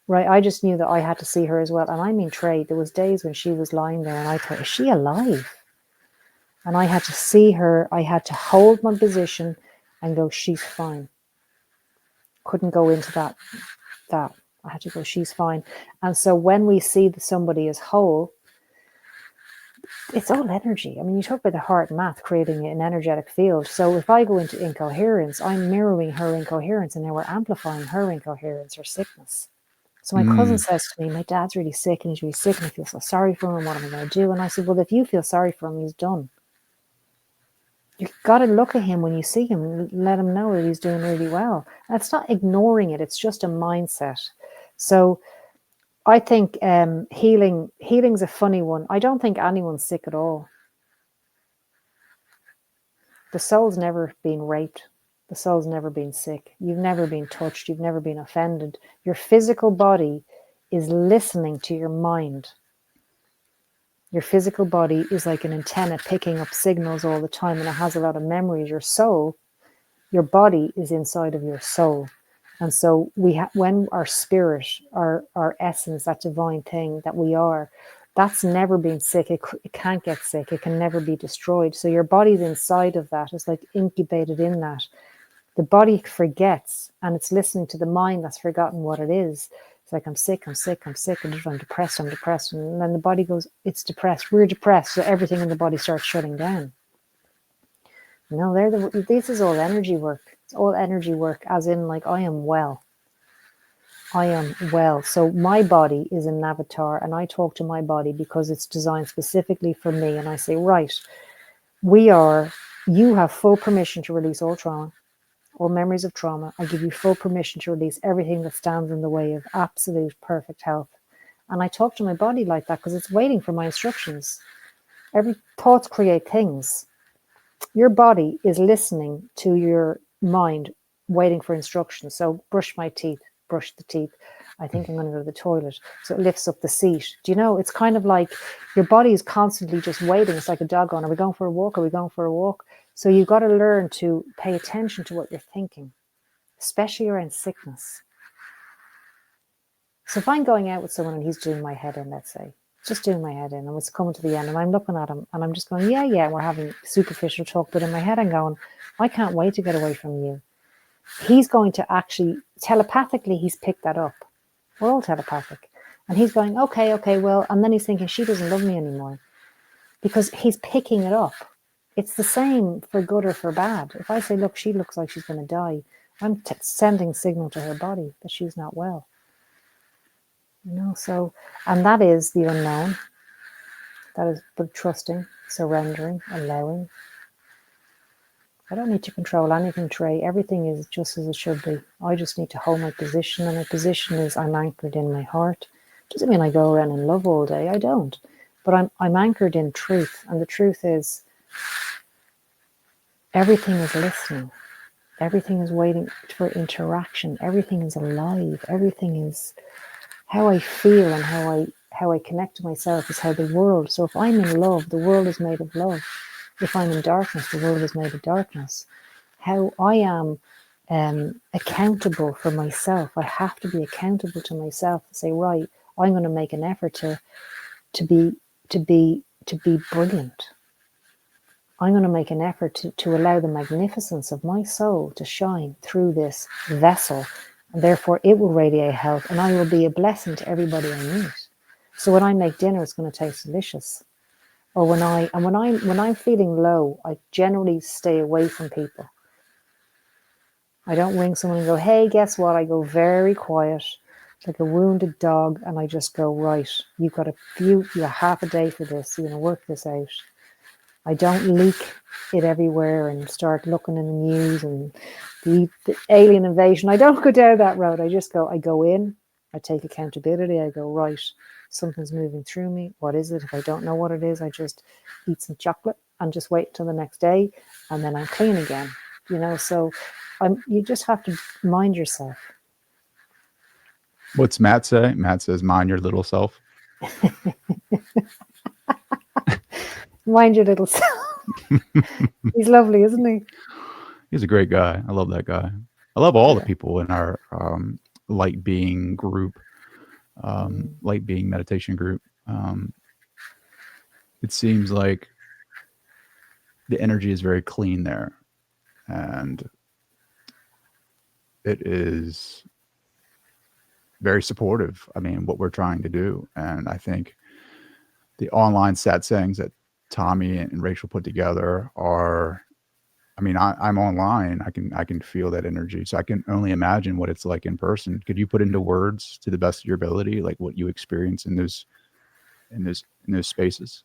right? I just knew that I had to see her as well. And I mean, Trey, there was days when she was lying there and I thought, is she alive? And I had to see her. I had to hold my position and go, she's fine. Couldn't go into that. I had to go, she's fine. And so when we see that somebody is whole, it's all energy. I mean, you talk about the heart math creating an energetic field. So if I go into incoherence, I'm mirroring her incoherence, and now we're amplifying her incoherence or sickness. So my cousin Mm. says to me, my dad's really sick and he's really sick and I feel so sorry for him. What am I going to do? And I said, well, if you feel sorry for him, he's done. You've got to look at him when you see him and let him know that he's doing really well. And it's not ignoring it. It's just a mindset. So I think healing's a funny one. I don't think anyone's sick at all. The soul's never been raped. The soul's never been sick. You've never been touched. You've never been offended. Your physical body is listening to your mind. Your physical body is like an antenna picking up signals all the time, and it has a lot of memories. Your soul, your body is inside of your soul. And so when our spirit, our essence, that divine thing that we are, that's never been sick. It can't get sick. It can never be destroyed. So your body's inside of that. It's like incubated in that. The body forgets, and it's listening to the mind that's forgotten what it is. It's like, I'm sick, I'm sick, I'm sick, and I'm depressed, I'm depressed. And then the body goes, it's depressed. We're depressed. So everything in the body starts shutting down. No, this is all energy work. It's all energy work, as in, like, I am well. I am well. So my body is an avatar, and I talk to my body because it's designed specifically for me. And I say, right, you have full permission to release all trauma, all memories of trauma. I give you full permission to release everything that stands in the way of absolute perfect health. And I talk to my body like that because it's waiting for my instructions. Every thoughts create things. Your body is listening to your mind, waiting for instructions. So brush my teeth, brush the teeth. I think I'm going to go to the toilet. So it lifts up the seat. Do you know, it's kind of like your body is constantly just waiting. It's like a dog going, are we going for a walk? Are we going for a walk? So you've got to learn to pay attention to what you're thinking, especially around sickness. So if I'm going out with someone and he's doing my head in, let's say, just doing my head in, and it's coming to the end, and I'm looking at him and I'm just going, yeah, and we're having superficial talk, but in my head I'm going, I can't wait to get away from you. He's going to actually, telepathically, he's picked that up. We're all telepathic. And he's going, okay, well, and then he's thinking, she doesn't love me anymore, because he's picking it up. It's the same for good or for bad. If I say, look, she looks like she's going to die, I'm sending signal to her body that she's not well. So, and that is the unknown. That is but trusting, surrendering, allowing. I don't need to control anything, Trey. Everything is just as it should be. I just need to hold my position, and my position is I'm anchored in my heart. Doesn't mean I go around in love all day. I don't. But I'm anchored in truth, and the truth is everything is listening. Everything is waiting for interaction. Everything is alive. Everything is how I feel, and how I connect to myself is how the world. So if I'm in love, the world is made of love. If I'm in darkness, the world is made of darkness. How I am accountable for myself. I have to be accountable to myself and say, right, I'm going to make an effort to be brilliant. I'm going to make an effort to allow the magnificence of my soul to shine through this vessel, and therefore it will radiate health, and I will be a blessing to everybody I meet. So when I make dinner, it's going to taste delicious. Or when I'm feeling low, I generally stay away from people. I don't ring someone and go, hey, guess what? I go very quiet, like a wounded dog, and I just go, right, you have half a day for this. You're going to work this out. I don't leak it everywhere and start looking in the news and the alien invasion. I don't go down that road. I go in, I take accountability. I go, right, something's moving through me. What is it? If I don't know what it is, I just eat some chocolate and just wait till the next day, and then I'm clean again. So you just have to mind yourself. What's Matt say? Matt says, mind your little self. Mind your little self. He's lovely, isn't he? He's a great guy. I love that guy. I love all the people in our light being group. Mm. light being meditation group. Um, it seems like the energy is very clean there, and it is very supportive. I mean, what we're trying to do, and I think the online satsangs that Tommy and Rachel put together are. I mean, I'm online. I can feel that energy, so I can only imagine what it's like in person. Could you put into words to the best of your ability, like what you experience in those spaces?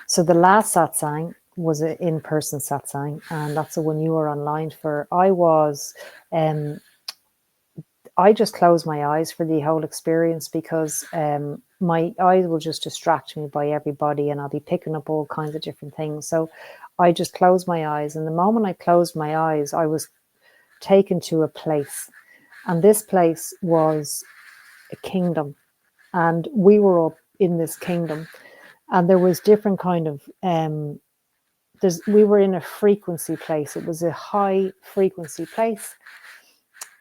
So the last satsang was an in-person satsang, and that's the one you were online for. Um, I just closed my eyes for the whole experience because my eyes will just distract me by everybody, and I'll be picking up all kinds of different things. So I just closed my eyes, and the moment I closed my eyes, I was taken to a place, and this place was a kingdom, and we were up in this kingdom, and there was different kind of we were in a frequency place. It was a high frequency place.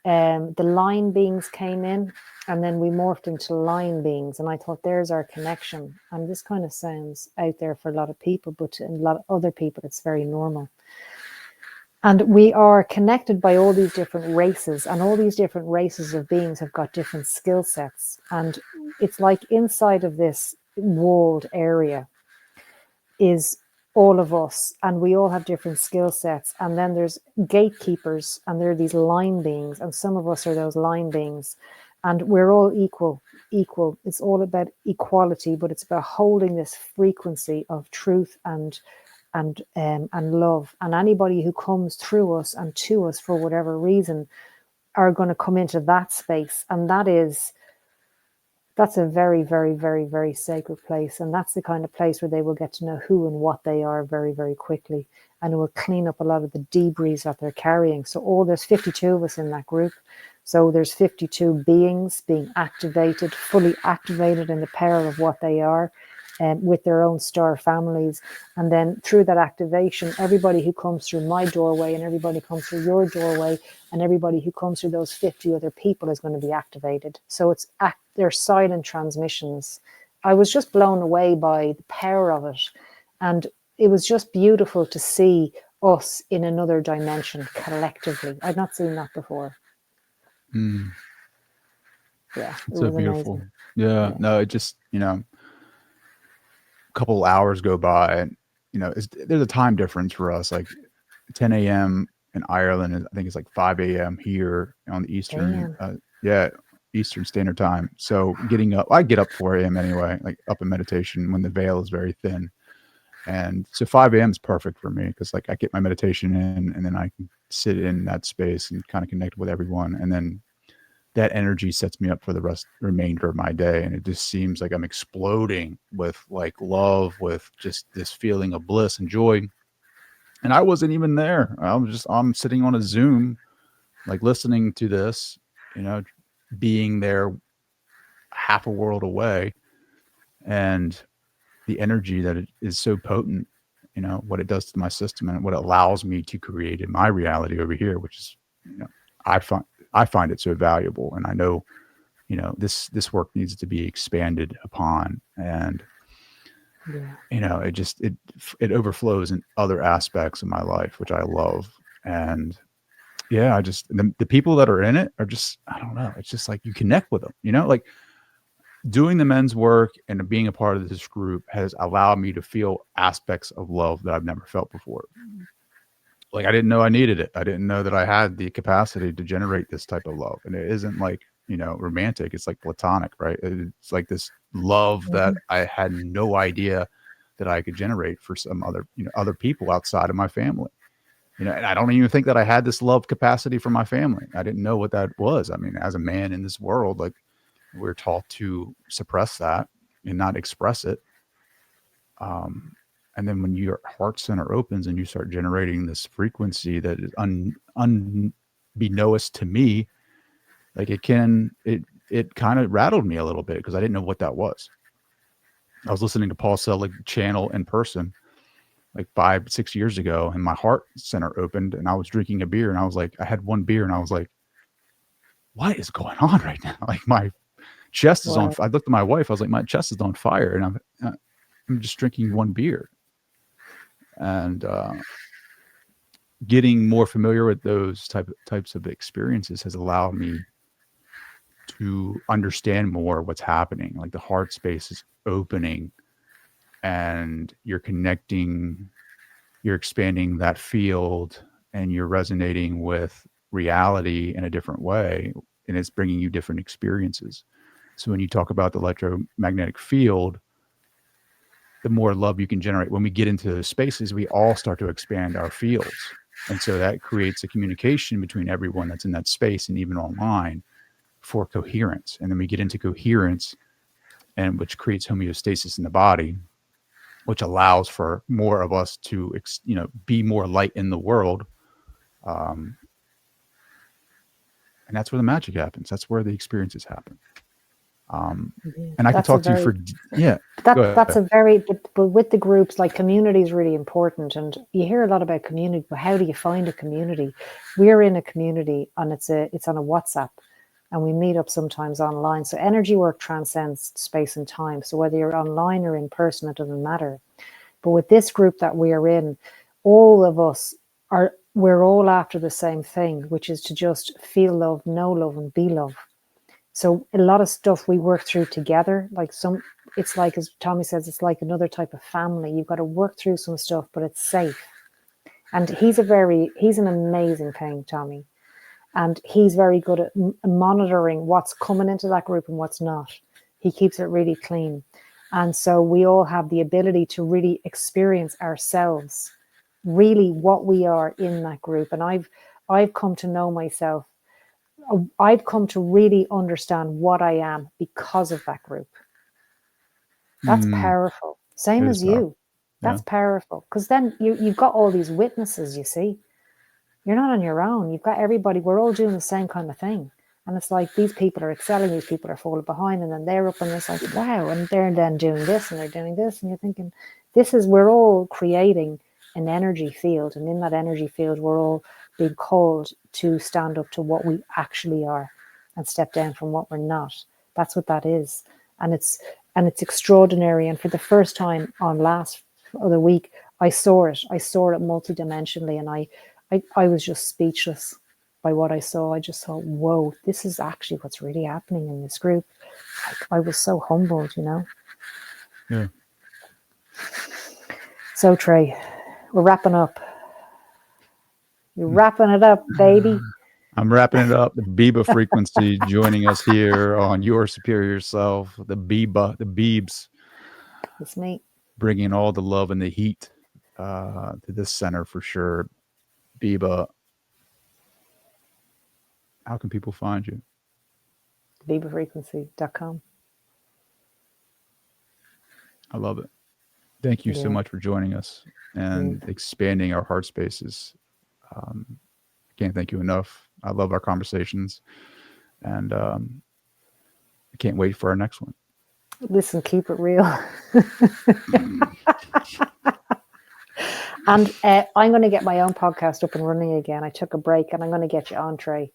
The line beings came in, and then we morphed into line beings, and I thought, there's our connection. And this kind of sounds out there for a lot of people, but to a lot of other people it's very normal. And we are connected by all these different races, and all these different races of beings have got different skill sets. And it's like inside of this walled area is all of us, and we all have different skill sets. And then there's gatekeepers, and there are these line beings, and some of us are those line beings, and we're all equal. It's all about equality, but it's about holding this frequency of truth and love. And anybody who comes through us and to us for whatever reason are going to come into that space, and that's a very, very, very, very sacred place. And that's the kind of place where they will get to know who and what they are very, very quickly. And it will clean up a lot of the debris that they're carrying. So there's 52 of us in that group. So there's 52 beings being activated, fully activated in the power of what they are, with their own star families. And then through that activation, everybody who comes through my doorway, and everybody comes through your doorway, and everybody who comes through those 50 other people is going to be activated. So they're silent transmissions. I was just blown away by the power of it. And it was just beautiful to see us in another dimension collectively. I'd not seen that before. Mm, Yeah, it it's so was beautiful. amazing. Yeah. Yeah. No, it just a couple hours go by, and there's a time difference for us. Like 10 a.m. in Ireland, I think it's like 5 a.m. here on the Eastern, Damn. yeah, Eastern Standard Time. So getting up, I get up 4 a.m. anyway, like up in meditation when the veil is very thin. And so 5 a.m. is perfect for me because like I get my meditation in, and then I can sit in that space and kind of connect with everyone. And then that energy sets me up for the remainder of my day. And it just seems like I'm exploding with like love, with just this feeling of bliss and joy. And I wasn't even there. I'm sitting on a Zoom, like listening to this, you know, being there half a world away, and the energy that it is so potent, what it does to my system and what it allows me to create in my reality over here, which is, I find I find it so valuable. And I know, this work needs to be expanded upon. And Yeah. it overflows in other aspects of my life, which I love. And yeah, the people that are in it are just, I don't know, it's just like you connect with them, like doing the men's work and being a part of this group has allowed me to feel aspects of love that I've never felt before. Like I didn't know I needed it. I didn't know that I had the capacity to generate this type of love. And it isn't like, romantic. It's like platonic, right? It's like this love that Mhm. I had no idea that I could generate for some other people outside of my family. And I don't even think that I had this love capacity for my family. I didn't know what that was. I mean, as a man in this world, like we're taught to suppress that and not express it. Um, and then when your heart center opens and you start generating this frequency that is unbeknownst to me, like it kind of rattled me a little bit because I didn't know what that was. I was listening to Paul Selig channel in person like 5, 6 years ago, and my heart center opened, and I was drinking a beer, and I was like, I had one beer, and I was like, what is going on right now? Like my chest is on. Right. I looked at my wife. I was like, my chest is on fire, and I'm just drinking one beer. And getting more familiar with those types of experiences has allowed me to understand more what's happening. Like the heart space is opening, and you're connecting, you're expanding that field, and you're resonating with reality in a different way, and it's bringing you different experiences. So when you talk about the electromagnetic field, the more love you can generate. When we get into those spaces, we all start to expand our fields. And so that creates a communication between everyone that's in that space and even online for coherence. And then we get into coherence, and which creates homeostasis in the body, which allows for more of us to, be more light in the world. Um, and that's where the magic happens. That's where the experiences happen. Yeah. And I could That's a talk to you very for, yeah, go ahead. that's a very but with the groups, like, community is really important, and you hear a lot about community, but how do you find a community? We're in a community, and it's on a WhatsApp, and we meet up sometimes online. So energy work transcends space and time. So whether you're online or in person, it doesn't matter. But with this group that we are in, all of us we're all after the same thing, which is to just feel love, know love, and be love. So a lot of stuff we work through together. It's like, as Tommy says, it's like another type of family. You've got to work through some stuff, but it's safe. And he's an amazing thing, Tommy. And he's very good at monitoring what's coming into that group and what's not. He keeps it really clean. And so we all have the ability to really experience ourselves, really what we are in that group. And I've come to know myself. I've come to really understand what I am because of that group. That's powerful. It Same is as powerful. you. Yeah. That's powerful. Because then you've got all these witnesses, you see. You're not on your own. You've got everybody. We're all doing the same kind of thing. And it's like, these people are excelling, these people are falling behind, and then they're up, and it's like, wow, and they're then doing this and they're doing this. And you're thinking, we're all creating an energy field. And in that energy field, we're all being called to stand up to what we actually are and step down from what we're not. That's what that is. And it's extraordinary. And for the first time on last other week, I saw it multidimensionally, and I was just speechless by what I saw. I just thought, whoa, this is actually what's really happening in this group. I was so humbled, Yeah. So, Trey, we're wrapping up. You're wrapping it up, baby. I'm wrapping it up. The Biba frequency joining us here on Your Superior Self. The Beebs, It's me. bringing all the love and the heat to this center for sure. Biba, how can people find you? BibaFrequency.com. I love it. Thank you so Yeah. much for joining us and expanding our heart spaces. I can't thank you enough. I love our conversations, and I can't wait for our next one. Listen, keep it real. And I'm going to get my own podcast up and running again. I took a break, and I'm going to get you on, Trey.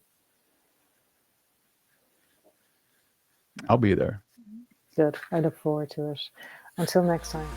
I'll be there. Good. I look forward to it. Until next time.